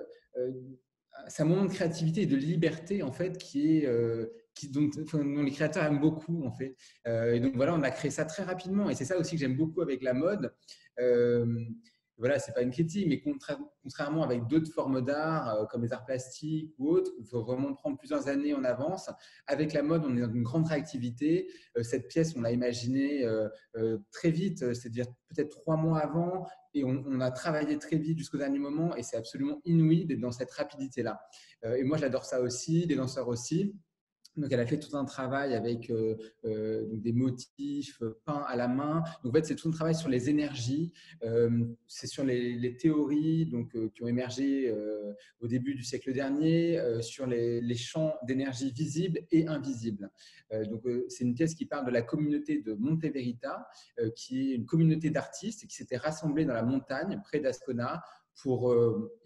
c'est un moment de créativité et de liberté en fait dont les créateurs aiment beaucoup en fait. Et donc voilà, on a créé ça très rapidement et c'est ça aussi que j'aime beaucoup avec la mode. Voilà, c'est pas une critique, mais contrairement avec d'autres formes d'art comme les arts plastiques ou autres, il faut vraiment prendre plusieurs années en avance. Avec la mode, on est dans une grande réactivité. Cette pièce, on l'a imaginée très vite, c'est-à-dire peut-être 3 mois avant, et on a travaillé très vite jusqu'au dernier moment, et c'est absolument inouï d'être dans cette rapidité-là. Et moi, j'adore ça aussi, les danseurs aussi. Donc, elle a fait tout un travail avec donc des motifs peints à la main. Donc, en fait, c'est tout un travail sur les énergies. C'est sur les théories qui ont émergé au début du siècle dernier, sur les champs d'énergie visibles et invisibles. C'est une pièce qui parle de la communauté de Monte Verita, qui est une communauté d'artistes qui s'étaient rassemblés dans la montagne près d'Ascona pour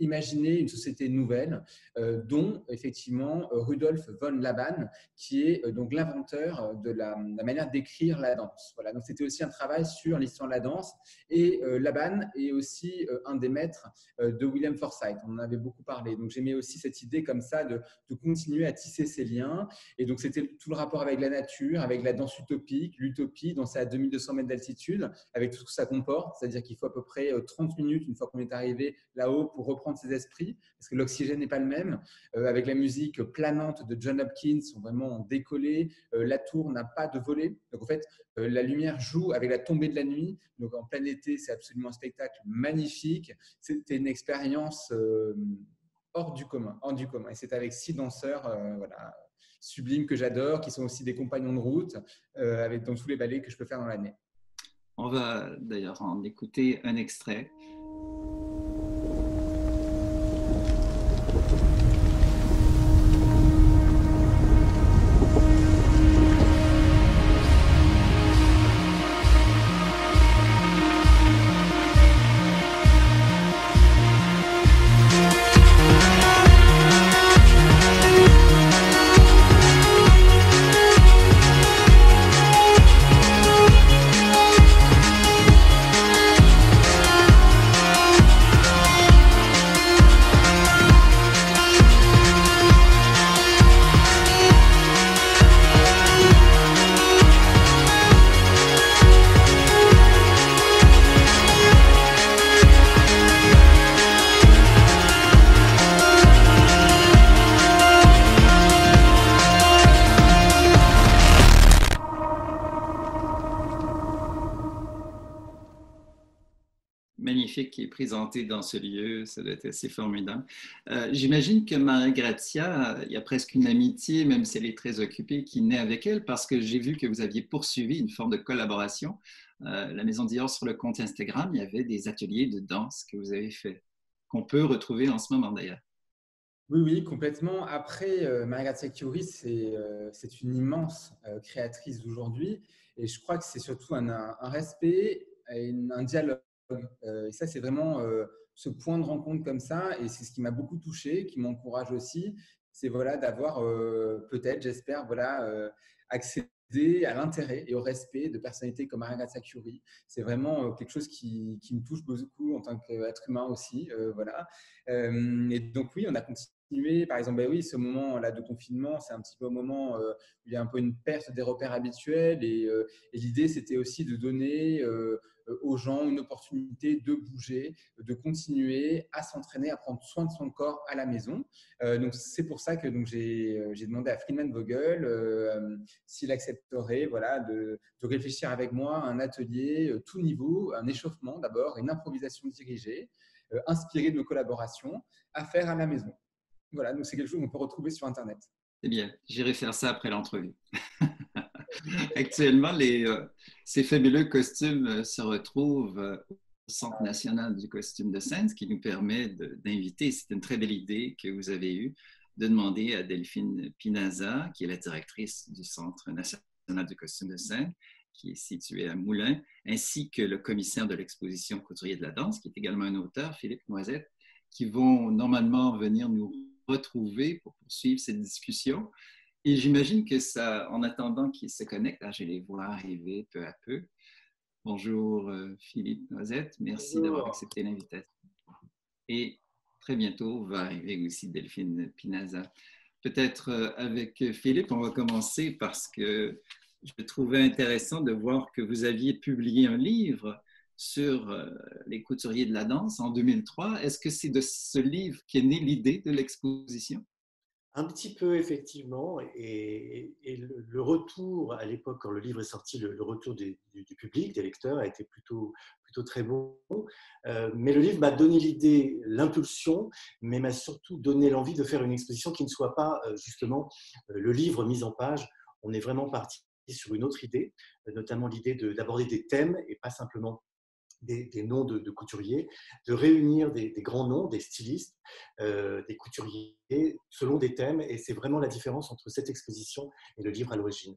imaginer une société nouvelle, dont effectivement Rudolf von Laban, qui est donc l'inventeur de la manière d'écrire la danse. Voilà, donc c'était aussi un travail sur l'histoire de la danse. Et Laban est aussi un des maîtres de William Forsythe. On en avait beaucoup parlé. Donc j'aimais aussi cette idée comme ça de continuer à tisser ces liens. Et donc c'était tout le rapport avec la nature, avec la danse utopique, l'utopie, danser à 2200 mètres d'altitude, avec tout ce que ça comporte. C'est-à-dire qu'il faut à peu près 30 minutes une fois qu'on est arrivé là-haut pour reprendre ses esprits, parce que l'oxygène n'est pas le même. Avec la musique planante de John Hopkins, sont vraiment décollés. La tour n'a pas de volet. Donc en fait, la lumière joue avec la tombée de la nuit. Donc en plein été, c'est absolument un spectacle magnifique. C'était une expérience hors du commun. Et c'est avec 6 danseurs voilà, sublimes que j'adore, qui sont aussi des compagnons de route, dans tous les ballets que je peux faire dans l'année. On va d'ailleurs en écouter un extrait. Magnifique qui est présenté dans ce lieu, ça doit être assez formidable. J'imagine que Maria Grazia, il y a presque une amitié, même si elle est très occupée, qui naît avec elle, parce que j'ai vu que vous aviez poursuivi une forme de collaboration. La Maison Dior, sur le compte Instagram, il y avait des ateliers de danse que vous avez fait, qu'on peut retrouver en ce moment d'ailleurs. Oui, complètement. Après, Maria Grazia Chiuri, c'est une immense créatrice d'aujourd'hui, et je crois que c'est surtout un respect et un dialogue. Et ça, c'est vraiment ce point de rencontre comme ça, et c'est ce qui m'a beaucoup touché, qui m'encourage aussi, c'est voilà, d'avoir peut-être, j'espère, voilà, accédé à l'intérêt et au respect de personnalités comme Maria Grazia Chiuri. C'est vraiment quelque chose qui me touche beaucoup en tant qu'être humain aussi. Voilà. Et donc oui, on a continué. Par exemple, oui, ce moment-là de confinement, c'est un petit peu au moment où il y a un peu une perte des repères habituels, et l'idée, c'était aussi de donner aux gens une opportunité de bouger, de continuer à s'entraîner, à prendre soin de son corps à la maison. Donc c'est pour ça que j'ai demandé à Friedemann Vogel s'il accepterait, voilà, de réfléchir avec moi à un atelier tout niveau, un échauffement d'abord, une improvisation dirigée, inspirée de nos collaborations, à faire à la maison. Voilà, donc c'est quelque chose qu'on peut retrouver sur Internet. C'est bien, j'irai faire ça après l'entrevue. Actuellement, ces fabuleux costumes se retrouvent Centre national du costume de scène, ce qui nous permet d'inviter, c'est une très belle idée que vous avez eue, de demander à Delphine Pinaza, qui est la directrice du Centre national du costume de scène, qui est situé à Moulins, ainsi que le commissaire de l'exposition Couturier de la danse, qui est également un auteur, Philippe Noisette, qui vont normalement venir nous retrouver pour poursuivre cette discussion. Et j'imagine que ça, en attendant qu'ils se connectent, je les vois arriver peu à peu. Bonjour Philippe Noisette, merci d'avoir Bonjour. accepté l'invitation. Et très bientôt va arriver aussi Delphine Pinaza. Peut-être avec Philippe, on va commencer parce que je trouvais intéressant de voir que vous aviez publié un livre sur les couturiers de la danse en 2003. Est-ce que c'est de ce livre qu'est née l'idée de l'exposition? Un petit peu, effectivement. Et le retour, à l'époque, quand le livre est sorti, le retour du public, des lecteurs, a été plutôt très bon. Mais le livre m'a donné l'idée, l'impulsion, mais m'a surtout donné l'envie de faire une exposition qui ne soit pas, justement, le livre mis en page. On est vraiment parti sur une autre idée, notamment l'idée d'aborder des thèmes et pas simplement des noms de couturiers, de réunir des grands noms, des stylistes, des couturiers, selon des thèmes. Et c'est vraiment la différence entre cette exposition et le livre à l'origine.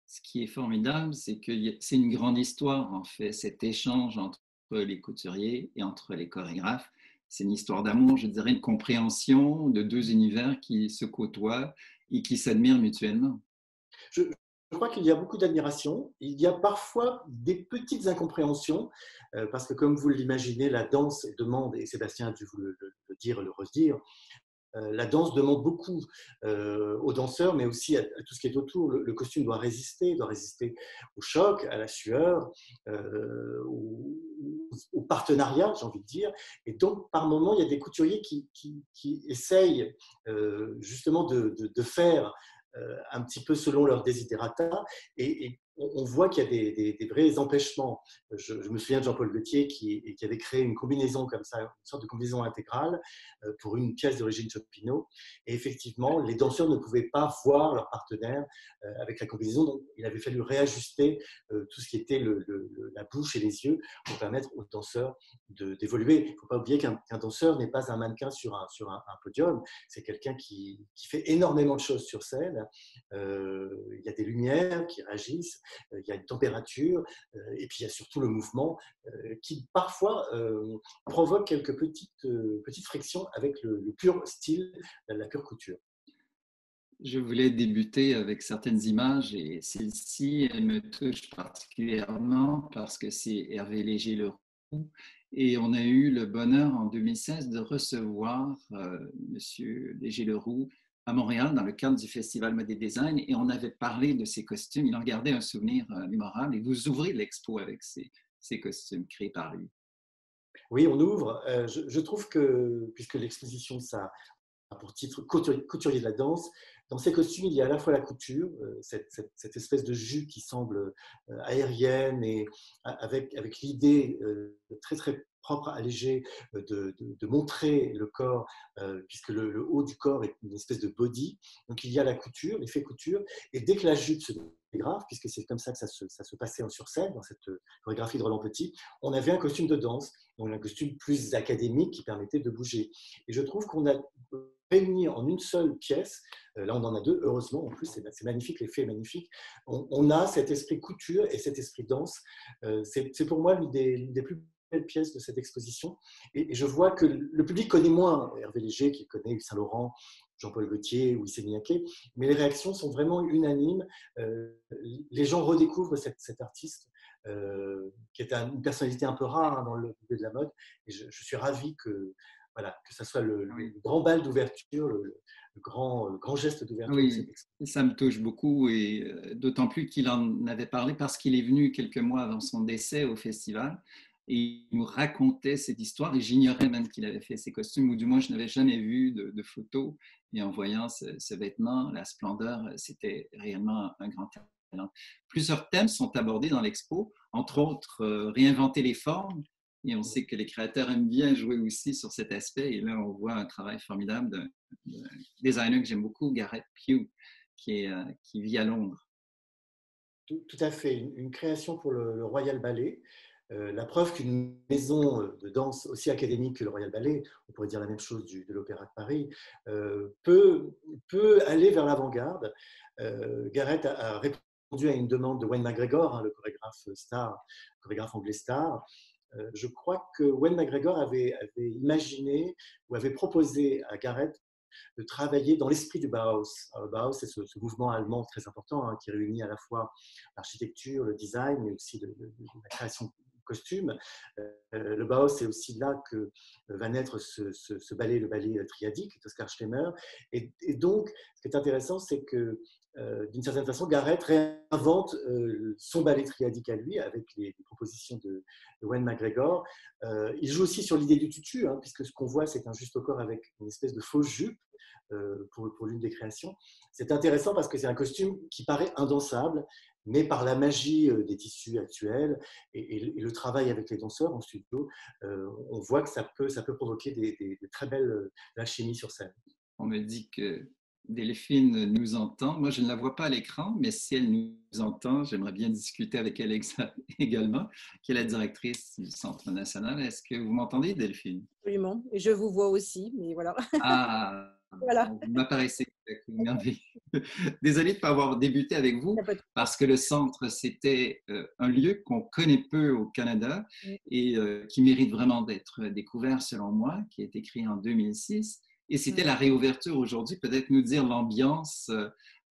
Ce qui est formidable, c'est que c'est une grande histoire, en fait, cet échange entre les couturiers et entre les chorégraphes. C'est une histoire d'amour, je dirais, une compréhension de deux univers qui se côtoient et qui s'admirent mutuellement. Je crois qu'il y a beaucoup d'admiration. Il y a parfois des petites incompréhensions, parce que comme vous l'imaginez, la danse demande, et Sébastien a dû vous le dire et le redire, la danse demande beaucoup aux danseurs, mais aussi à tout ce qui est autour. Le costume doit résister au choc, à la sueur, au partenariat, j'ai envie de dire. Et donc, par moment, il y a des couturiers qui essayent justement de faire un petit peu selon leurs desiderata, et on voit qu'il y a des vrais empêchements. Je me souviens de Jean-Paul Gaultier qui avait créé une combinaison comme ça, une sorte de combinaison intégrale pour une pièce d'origine Chopino. Et effectivement, les danseurs ne pouvaient pas voir leur partenaire avec la combinaison, donc il avait fallu réajuster tout ce qui était la bouche et les yeux pour permettre aux danseurs d'évoluer. Il ne faut pas oublier qu'un danseur n'est pas un mannequin sur un podium, c'est quelqu'un qui fait énormément de choses sur scène. Il y a des lumières qui réagissent, il y a une température, et puis il y a surtout le mouvement qui parfois provoque quelques petites frictions avec le pur style, la pure couture. Je voulais débuter avec certaines images et celle-ci, elle me touche particulièrement parce que c'est Hervé Léger-Leroux et on a eu le bonheur en 2016 de recevoir Monsieur Léger-Leroux à Montréal dans le cadre du Festival Mode et Design et on avait parlé de ses costumes. Il en gardait un souvenir mémorable et vous ouvrez l'expo avec ces costumes créés par lui. Oui, on ouvre. Je trouve que, puisque l'exposition, ça a pour titre Couturier de la danse, dans ces costumes, il y a à la fois la couture, cette espèce de jus qui semble aérienne et avec l'idée très, très propre, allégée, de montrer le corps, puisque le haut du corps est une espèce de body. Donc, il y a la couture, l'effet couture. Et dès que la jupe se chorégraphe, puisque c'est comme ça que ça se passait sur scène, dans cette chorégraphie de Roland Petit, on avait un costume de danse, donc un costume plus académique qui permettait de bouger. Et je trouve qu'on a réunis en une seule pièce, là on en a deux, heureusement, en plus c'est magnifique, l'effet est magnifique, on a cet esprit couture et cet esprit danse. C'est pour moi l'une des plus belles pièces de cette exposition, et je vois que le public connaît moins Hervé Léger, qui connaît Yves Saint-Laurent, Jean-Paul Gaultier ou Issey Miyake, mais les réactions sont vraiment unanimes. Les gens redécouvrent cet artiste qui est une personnalité un peu rare dans le milieu de la mode, et je suis ravi que voilà, que ça soit le grand bal d'ouverture, le grand geste d'ouverture de cette Oui, exposition. ça me touche beaucoup et d'autant plus qu'il en avait parlé parce qu'il est venu quelques mois avant son décès au festival et il nous racontait cette histoire et j'ignorais même qu'il avait fait ces costumes ou du moins je n'avais jamais vu de photos et en voyant ce vêtement, la splendeur, c'était réellement un grand talent. Plusieurs thèmes sont abordés dans l'expo, entre autres réinventer les formes et on sait que les créateurs aiment bien jouer aussi sur cet aspect et là on voit un travail formidable d'un designer que j'aime beaucoup, Gareth Pugh, qui vit à Londres. Tout à fait, une création pour le Royal Ballet. La preuve qu'une maison de danse aussi académique que le Royal Ballet, on pourrait dire la même chose de l'Opéra de Paris, peut aller vers l'avant-garde. Garrett a répondu à une demande de Wayne McGregor, le chorégraphe anglais star. Je crois que Wayne McGregor avait imaginé ou avait proposé à Garrett de travailler dans l'esprit du Bauhaus. Le Bauhaus, c'est ce mouvement allemand très important qui réunit à la fois l'architecture, le design, mais aussi la création de costumes. Le Bauhaus, c'est aussi là que va naître ce ballet, le ballet triadique d'Oskar Schlemmer. Et donc, ce qui est intéressant, c'est que d'une certaine façon, Garrett réinvente son ballet triadique à lui avec les propositions de Wayne McGregor. Il joue aussi sur l'idée du tutu, puisque ce qu'on voit, c'est un juste au corps avec une espèce de fausse jupe pour l'une des créations. C'est intéressant parce que c'est un costume qui paraît indansable, mais par la magie des tissus actuels et le travail avec les danseurs en studio, on voit que ça peut provoquer des très belles alchimies sur scène. On me dit que Delphine nous entend. Moi, je ne la vois pas à l'écran, mais si elle nous entend, j'aimerais bien discuter avec elle également, qui est la directrice du Centre national. Est-ce que vous m'entendez, Delphine? Absolument. Et je vous vois aussi, mais voilà. Ah, voilà. Vous m'apparaissez merveilleux. Désolée de ne pas avoir débuté avec vous, parce que le centre, c'était un lieu qu'on connaît peu au Canada et qui mérite vraiment d'être découvert, selon moi, qui a été créé en 2006. Et c'était la réouverture aujourd'hui. Peut-être nous dire l'ambiance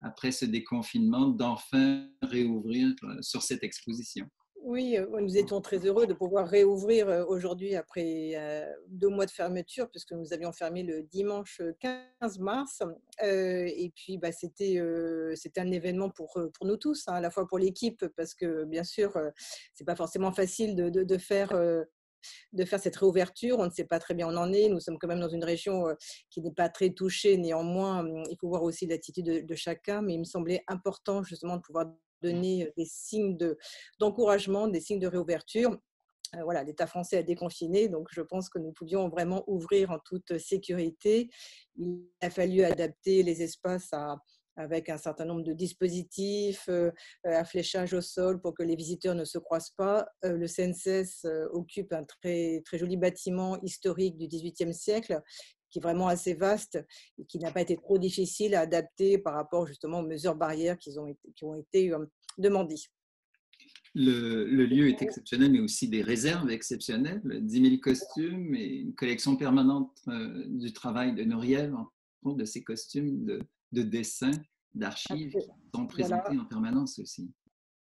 après ce déconfinement, d'enfin réouvrir sur cette exposition. Oui, nous étions très heureux de pouvoir réouvrir aujourd'hui après 2 mois de fermeture, puisque nous avions fermé le dimanche 15 mars. Et puis, c'était un événement pour nous tous, à la fois pour l'équipe, parce que bien sûr, c'est pas forcément facile de faire cette réouverture. On ne sait pas très bien où on en est. Nous sommes quand même dans une région qui n'est pas très touchée. Néanmoins, il faut voir aussi l'attitude de chacun. Mais il me semblait important justement de pouvoir donner des signes d'encouragement, des signes de réouverture. Voilà, l'État français a déconfiné, donc je pense que nous pouvions vraiment ouvrir en toute sécurité. Il a fallu adapter les espaces avec un certain nombre de dispositifs, un fléchage au sol pour que les visiteurs ne se croisent pas. Le CNCS occupe un très, très joli bâtiment historique du XVIIIe siècle, qui est vraiment assez vaste et qui n'a pas été trop difficile à adapter par rapport justement aux mesures barrières qui ont été demandées. Le lieu est exceptionnel, mais aussi des réserves exceptionnelles, 10 000 costumes et une collection permanente du travail de Noriel, de ces costumes, de dessins, d'archives qui sont présentés en permanence aussi.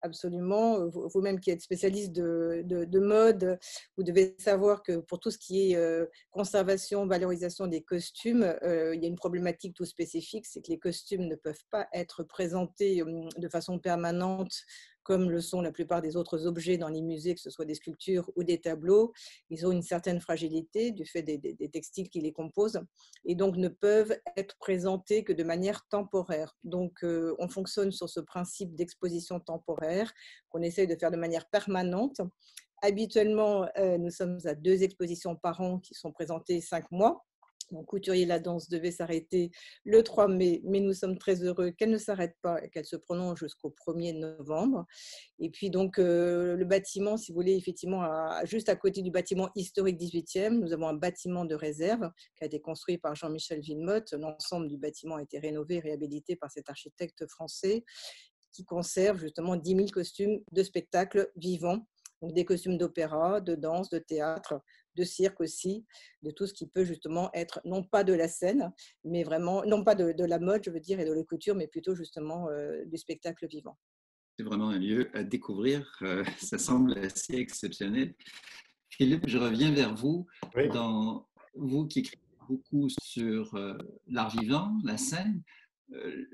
Absolument. Vous-même qui êtes spécialiste de mode, vous devez savoir que pour tout ce qui est conservation, valorisation des costumes, il y a une problématique tout spécifique, c'est que les costumes ne peuvent pas être présentés de façon permanente comme le sont la plupart des autres objets dans les musées, que ce soit des sculptures ou des tableaux. Ils ont une certaine fragilité du fait des textiles qui les composent et donc ne peuvent être présentés que de manière temporaire. Donc, on fonctionne sur ce principe d'exposition temporaire qu'on essaye de faire de manière permanente. Habituellement, nous sommes à 2 expositions par an qui sont présentées 5 mois. Donc, Couturier la danse devait s'arrêter le 3 mai, mais nous sommes très heureux qu'elle ne s'arrête pas et qu'elle se prolonge jusqu'au 1er novembre. Et puis donc, le bâtiment, si vous voulez, effectivement, juste à côté du bâtiment historique 18e, nous avons un bâtiment de réserve qui a été construit par Jean-Michel Villemotte. L'ensemble du bâtiment a été rénové, réhabilité par cet architecte français qui conserve justement 10 000 costumes de spectacles vivants. Donc des costumes d'opéra, de danse, de théâtre, de cirque aussi, de tout ce qui peut justement être, non pas de la scène, mais vraiment, non pas de la mode, je veux dire, et de la couture, mais plutôt justement du spectacle vivant. C'est vraiment un lieu à découvrir. Ça semble assez exceptionnel. Philippe, je reviens vers vous. Oui. Vous qui écrivez beaucoup sur l'art vivant, la scène,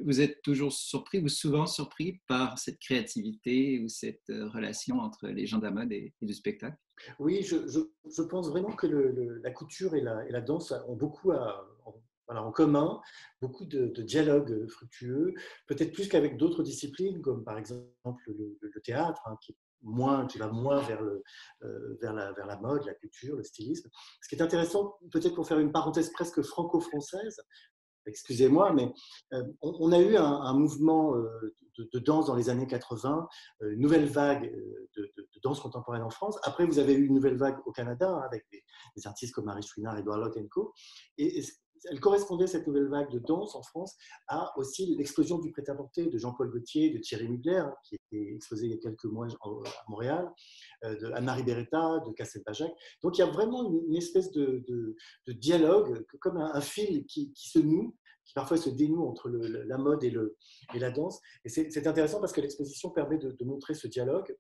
vous êtes toujours surpris ou souvent surpris par cette créativité ou cette relation entre les gens de la mode et du spectacle? Oui, je pense vraiment que la couture et la danse ont beaucoup en commun, beaucoup de dialogues fructueux, peut-être plus qu'avec d'autres disciplines, comme par exemple le théâtre, qui va moins vers la mode, la culture, le stylisme. Ce qui est intéressant, peut-être pour faire une parenthèse presque franco-française, excusez-moi, mais on a eu un mouvement de danse dans les années 80, une nouvelle vague de danse contemporaine en France. Après, vous avez eu une nouvelle vague au Canada, hein, avec des artistes comme Marie Chouinard, Edouard Locke. Et elle correspondait, cette nouvelle vague de danse en France, à aussi l'explosion du prêt-à-porter de Jean-Paul Gaultier, de Thierry Mugler, hein, qui était exposé il y a quelques mois à Montréal, de Anne-Marie Beretta, de Cassel-Bajac. Donc il y a vraiment une espèce de dialogue, comme un fil qui se noue, qui parfois se dénoue entre la mode et la danse. Et c'est intéressant parce que l'exposition permet de montrer ce dialogue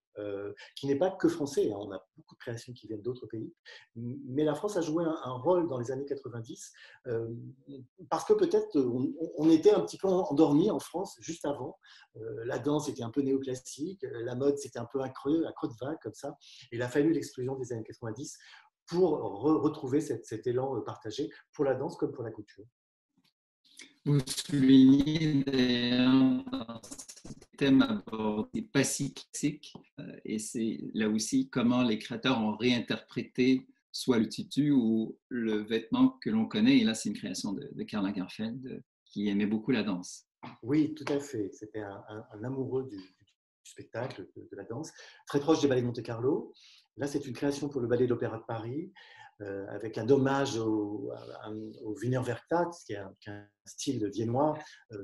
qui n'est pas que français. Hein. On a beaucoup de créations qui viennent d'autres pays. Mais la France a joué un rôle dans les années 90 parce que peut-être on était un petit peu endormi en France juste avant. La danse était un peu néoclassique, la mode c'était un peu un creux de vague comme ça. Et il a fallu l'explosion des années 90 pour retrouver cet élan partagé pour la danse comme pour la couture. Vous soulignez d'ailleurs dans ce thème abordé pas si classique, et c'est là aussi comment les créateurs ont réinterprété soit le tutu ou le vêtement que l'on connaît. Et là, c'est une création de Karl Lagerfeld qui aimait beaucoup la danse. Oui, tout à fait. C'était un amoureux du spectacle, de la danse, très proche des ballets de Monte-Carlo. Là, c'est une création pour le Ballet de l'Opéra de Paris, avec un hommage au Wiener Werktag, qui est un style viennois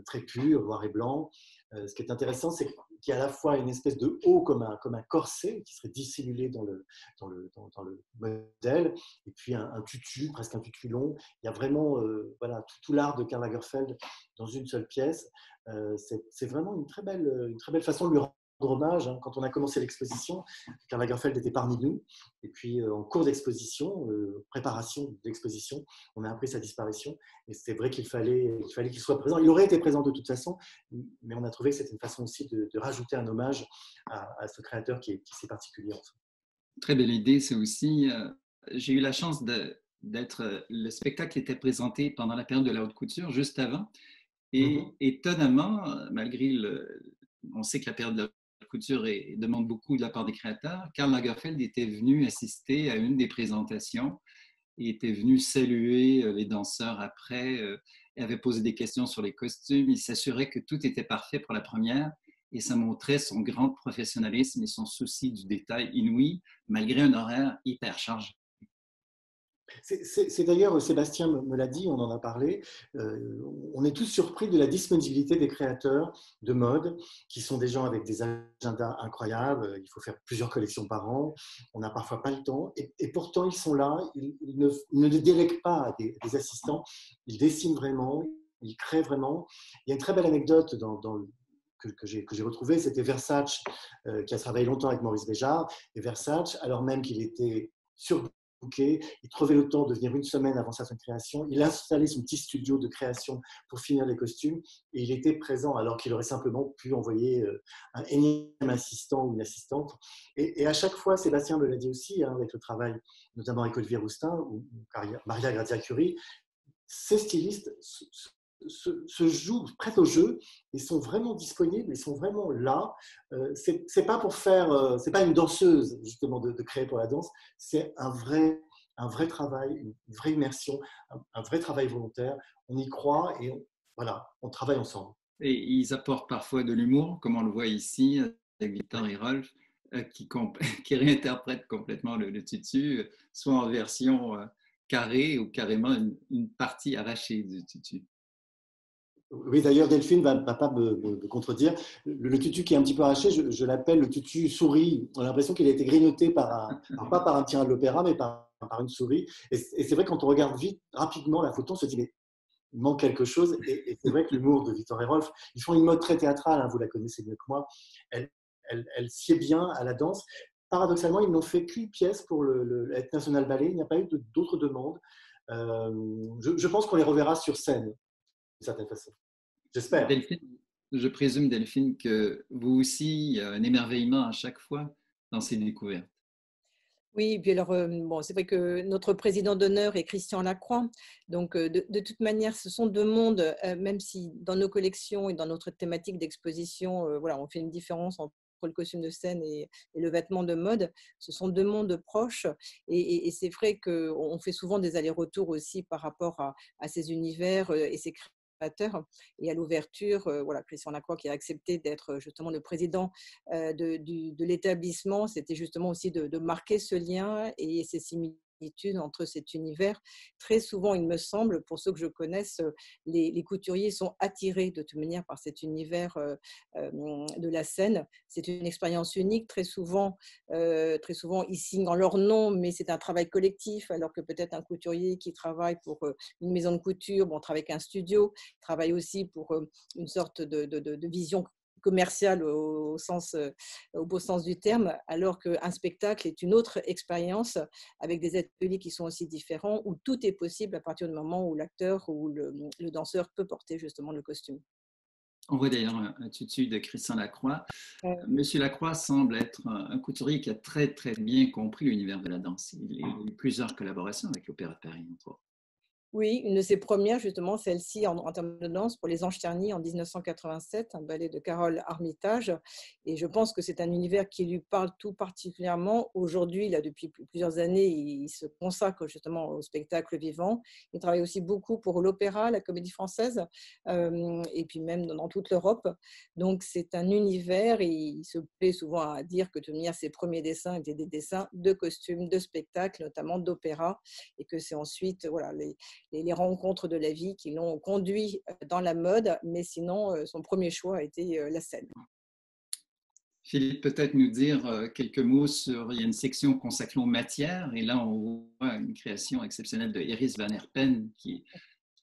très pur, noir et blanc. Ce qui est intéressant, c'est qu'il y a à la fois une espèce de haut comme un corset qui serait dissimulé dans le modèle, et puis un tutu, presque un tutu long. Il y a vraiment voilà, tout l'art de Karl Lagerfeld dans une seule pièce. C'est vraiment une très belle façon de lui rendre hommage. Hein. Quand on a commencé l'exposition, Karl Lagerfeld était parmi nous. Et puis, en cours d'exposition, préparation d'exposition, on a appris sa disparition. Et c'est vrai qu'il fallait qu'il soit présent. Il aurait été présent de toute façon, mais on a trouvé que c'était une façon aussi de rajouter un hommage à ce créateur qui est si particulier. En fait. Très belle idée, c'est aussi. J'ai eu la chance d'être. Le spectacle était présenté pendant la période de la haute couture, juste avant. Et étonnamment, malgré on sait que la période de la haute couture demande beaucoup de la part des créateurs, Karl Lagerfeld était venu assister à une des présentations et était venu saluer les danseurs après, et avait posé des questions sur les costumes. Il s'assurait que tout était parfait pour la première et ça montrait son grand professionnalisme et son souci du détail inouï, malgré un horaire hyper chargé. C'est d'ailleurs, Sébastien me l'a dit, on en a parlé, on est tous surpris de la disponibilité des créateurs de mode, qui sont des gens avec des agendas incroyables, il faut faire plusieurs collections par an, on n'a parfois pas le temps, et pourtant ils sont là, ils ne délèguent pas à des assistants, ils dessinent vraiment, ils créent vraiment. Il y a une très belle anecdote que j'ai retrouvée, c'était Versace, qui a travaillé longtemps avec Maurice Béjart, et Versace, alors même qu'il était sur il trouvait le temps de venir une semaine avant sa création. Il installait son petit studio de création pour finir les costumes et il était présent alors qu'il aurait simplement pu envoyer un énième assistant ou une assistante. Et à chaque fois, Sébastien me l'a dit aussi, hein, avec le travail notamment avec Olivier Roustin ou Maria Grazia-Curie, ces stylistes se jouent, prêtent au jeu et sont vraiment disponibles, ils sont vraiment là. C'est pas pour faire, c'est pas une danseuse justement de créer pour la danse, c'est un vrai travail, une vraie immersion, un vrai travail volontaire. On y croit et voilà, on travaille ensemble. Et ils apportent parfois de l'humour, comme on le voit ici avec Victor et Rolf, qui réinterprètent complètement le tutu, soit en version carrée ou carrément une partie arrachée du tutu. Oui, d'ailleurs, Delphine ne va pas me contredire. Le tutu qui est un petit peu arraché, je l'appelle le tutu souris. On a l'impression qu'il a été grignoté pas par un tireur de l'opéra, mais par une souris. Et c'est vrai, quand on regarde rapidement la photo, on se dit, mais il manque quelque chose. Et c'est vrai que l'humour de Victor et Rolf, ils font une mode très théâtrale, hein, vous la connaissez mieux que moi. Elle sied bien à la danse. Paradoxalement, ils n'ont fait qu'une pièce pour le National Ballet. Il n'y a pas eu d'autres demandes. Je pense qu'on les reverra sur scène, d'une certaine façon. J'espère. Delphine, je présume, Delphine, que vous aussi, il y a un émerveillement à chaque fois dans ces découvertes. Oui, et puis alors, bon, c'est vrai que notre président d'honneur est Christian Lacroix. Donc, de toute manière, ce sont deux mondes, même si dans nos collections et dans notre thématique d'exposition, voilà, on fait une différence entre le costume de scène et le vêtement de mode. Ce sont deux mondes proches. Et c'est vrai qu'on fait souvent des allers-retours aussi par rapport à ces univers et ces Et à l'ouverture, voilà, Christian Lacroix qui a accepté d'être justement le président de l'établissement, c'était justement aussi de marquer ce lien et ces similitudes entre cet univers. Très souvent, il me semble, pour ceux que je connaisse, les couturiers sont attirés de toute manière par cet univers de la scène. C'est une expérience unique. Très souvent, ils signent en leur nom, mais c'est un travail collectif, alors que peut-être un couturier qui travaille pour une maison de couture, bon, travaille avec un studio, travaille aussi pour une sorte de vision commerciale au beau sens du terme, alors qu'un spectacle est une autre expérience avec des ateliers qui sont aussi différents, où tout est possible à partir du moment où l'acteur ou le danseur peut porter justement le costume. On voit d'ailleurs un tutu de Christian Lacroix. Monsieur Lacroix semble être un couturier qui a très, très bien compris l'univers de la danse. Il a eu plusieurs collaborations avec l'Opéra de Paris, entre autres. Oui, une de ses premières, justement, celle-ci en termes de danse pour Les Anges Ternis en 1987, un ballet de Carole Armitage. Et je pense que c'est un univers qui lui parle tout particulièrement. Aujourd'hui, là, depuis plusieurs années, il se consacre justement au spectacle vivant. Il travaille aussi beaucoup pour l'opéra, la Comédie Française, et puis même dans toute l'Europe. Donc, c'est un univers et il se plaît souvent à dire que de toute manière, ses premiers dessins étaient des dessins de costumes, de spectacles, notamment d'opéra, et que c'est ensuite, voilà, les rencontres de la vie qui l'ont conduit dans la mode, mais sinon, son premier choix a été la scène. Philippe, peut-être nous dire quelques mots sur, il y a une section consacrée aux matières, et là on voit une création exceptionnelle de Iris Van Herpen, qui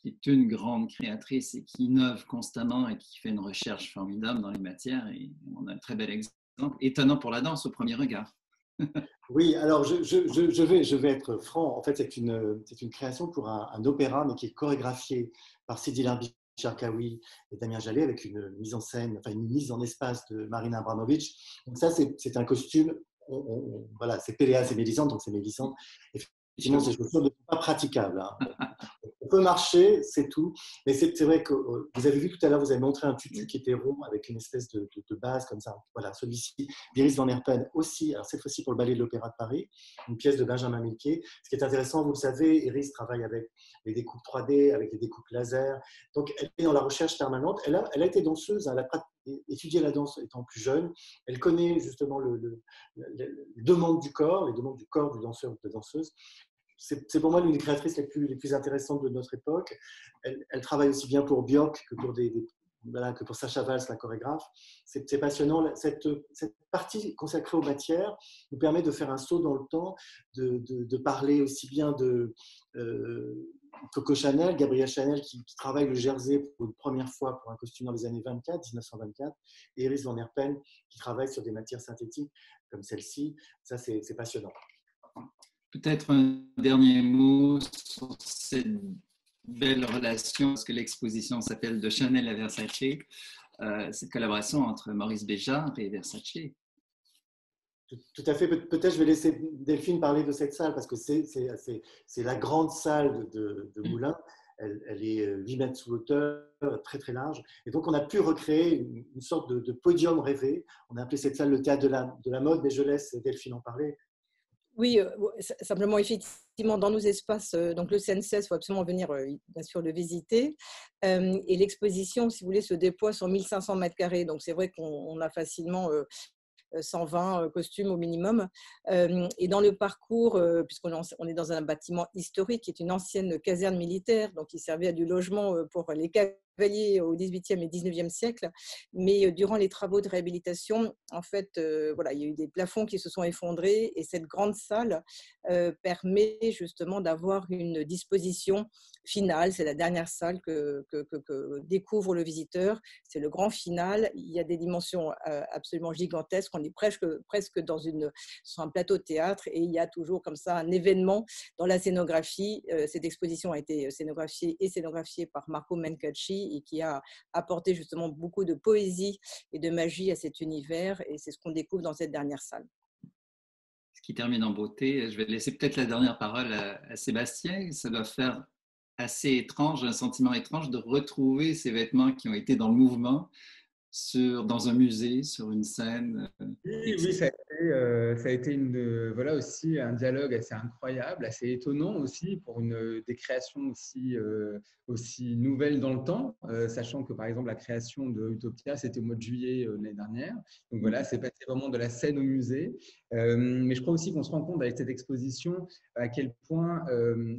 est une grande créatrice et qui innove constamment et qui fait une recherche formidable dans les matières, et on a un très bel exemple, étonnant pour la danse au premier regard. Oui, alors je vais être franc. En fait, c'est une création pour un opéra, mais qui est chorégraphié par Sidi Larbi Cherkaoui et Damien Jallet, avec une mise en scène, enfin une mise en espace de Marina Abramovic. Donc ça, c'est un costume. Voilà, c'est Péléas et Mélisande, donc c'est Mélisande. Effectivement, ces chaussures ne sont pas praticables. Hein. On peut marcher, c'est tout. Mais c'est vrai que vous avez vu tout à l'heure, vous avez montré un tutu qui était rond avec une espèce de base comme ça. Voilà, celui-ci, d'Iris Van Herpen aussi, alors cette fois-ci pour le Ballet de l'Opéra de Paris, une pièce de Benjamin Milquet. Ce qui est intéressant, vous le savez, Iris travaille avec les découpes 3D, avec les découpes laser. Donc, elle est dans la recherche permanente. Elle a été danseuse, elle a étudié la danse étant plus jeune. Elle connaît justement les demandes du corps, les demandes du corps du danseur ou de la danseuse. C'est pour moi l'une des créatrices les plus intéressantes de notre époque. Elle travaille aussi bien pour Björk que pour, que pour Sacha Valls, la chorégraphe. C'est passionnant. Cette partie consacrée aux matières nous permet de faire un saut dans le temps, de parler aussi bien de Coco Chanel, Gabrielle Chanel qui travaille le jersey pour une première fois pour un costume dans les années 1924, et Iris Van Herpen qui travaille sur des matières synthétiques comme celle-ci. Ça, c'est passionnant. Peut-être un dernier mot sur cette belle relation, parce que l'exposition s'appelle De Chanel à Versace, cette collaboration entre Maurice Béjart et Versace. Tout à fait. Peut-être je vais laisser Delphine parler de cette salle, parce que c'est la grande salle de Moulins. Elle est 8 mètres sous hauteur, très très large. Et donc on a pu recréer une sorte de podium rêvé. On a appelé cette salle le théâtre de la mode, mais je laisse Delphine en parler. Oui, simplement, effectivement, dans nos espaces, donc le CNCS, il faut absolument venir, bien sûr, le visiter. Et l'exposition, si vous voulez, se déploie sur 1500 mètres carrés. Donc, c'est vrai qu'on a facilement 120 costumes au minimum. Et dans le parcours, puisqu'on est dans un bâtiment historique, qui est une ancienne caserne militaire, donc qui servait à du logement pour les cavaliers au XVIIIe et XIXe siècle. Mais durant les travaux de réhabilitation, en fait, voilà, il y a eu des plafonds qui se sont effondrés et cette grande salle permet justement d'avoir une disposition finale. C'est la dernière salle que découvre le visiteur. C'est le grand final. Il y a des dimensions absolument gigantesques. On est presque sur un plateau de théâtre et il y a toujours comme ça un événement dans la scénographie. Cette exposition a été scénographiée par Marco Mencacci et qui a apporté justement beaucoup de poésie et de magie à cet univers, et c'est ce qu'on découvre dans cette dernière salle. Ce qui termine en beauté. Je vais laisser peut-être la dernière parole à Sébastien. Ça doit faire assez étrange, un sentiment étrange de retrouver ces vêtements qui ont été dans le mouvement dans un musée, sur une scène. Oui, ça a ça a été voilà aussi un dialogue assez incroyable, assez étonnant aussi pour des créations aussi nouvelles dans le temps, sachant que par exemple la création de Utopia, c'était au mois de juillet de l'année dernière. Donc voilà, c'est passé vraiment de la scène au musée. Mais je crois aussi qu'on se rend compte avec cette exposition à quel point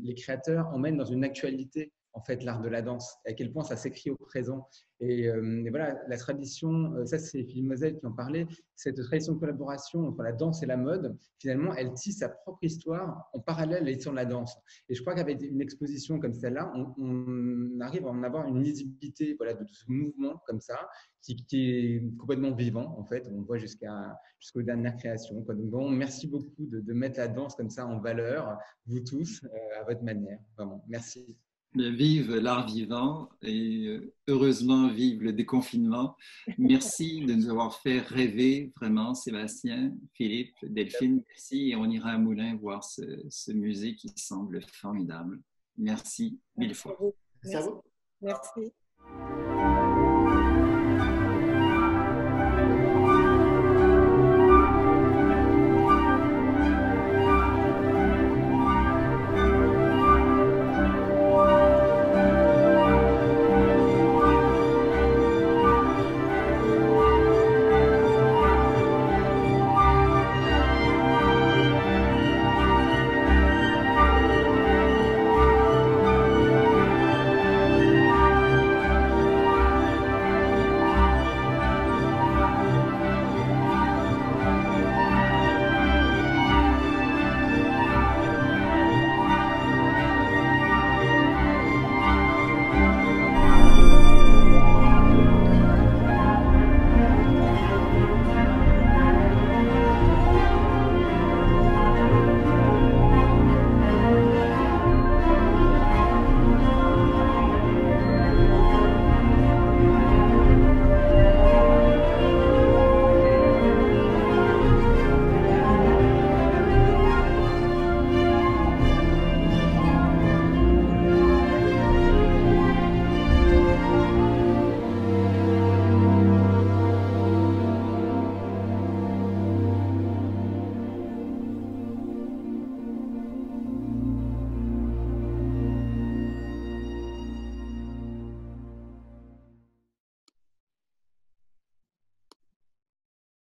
les créateurs emmènent dans une actualité en fait l'art de la danse, à quel point ça s'écrit au présent. Et voilà, la tradition, ça c'est Philippe Moselle qui en parlait, cette tradition de collaboration entre la danse et la mode, finalement, elle tisse sa propre histoire en parallèle à l'histoire de la danse. Et je crois qu'avec une exposition comme celle-là, on arrive à en avoir une lisibilité voilà, de ce mouvement comme ça, qui est complètement vivant, en fait. On voit jusqu'aux dernières créations. Quoi. Donc, bon, merci beaucoup de mettre la danse comme ça en valeur, vous tous, à votre manière. Vraiment, merci. Vive l'art vivant et heureusement, vive le déconfinement. Merci de nous avoir fait rêver vraiment, Sébastien, Philippe, Delphine. Merci et on ira à Moulins voir ce musée qui semble formidable. Merci mille fois. Merci à vous. Merci.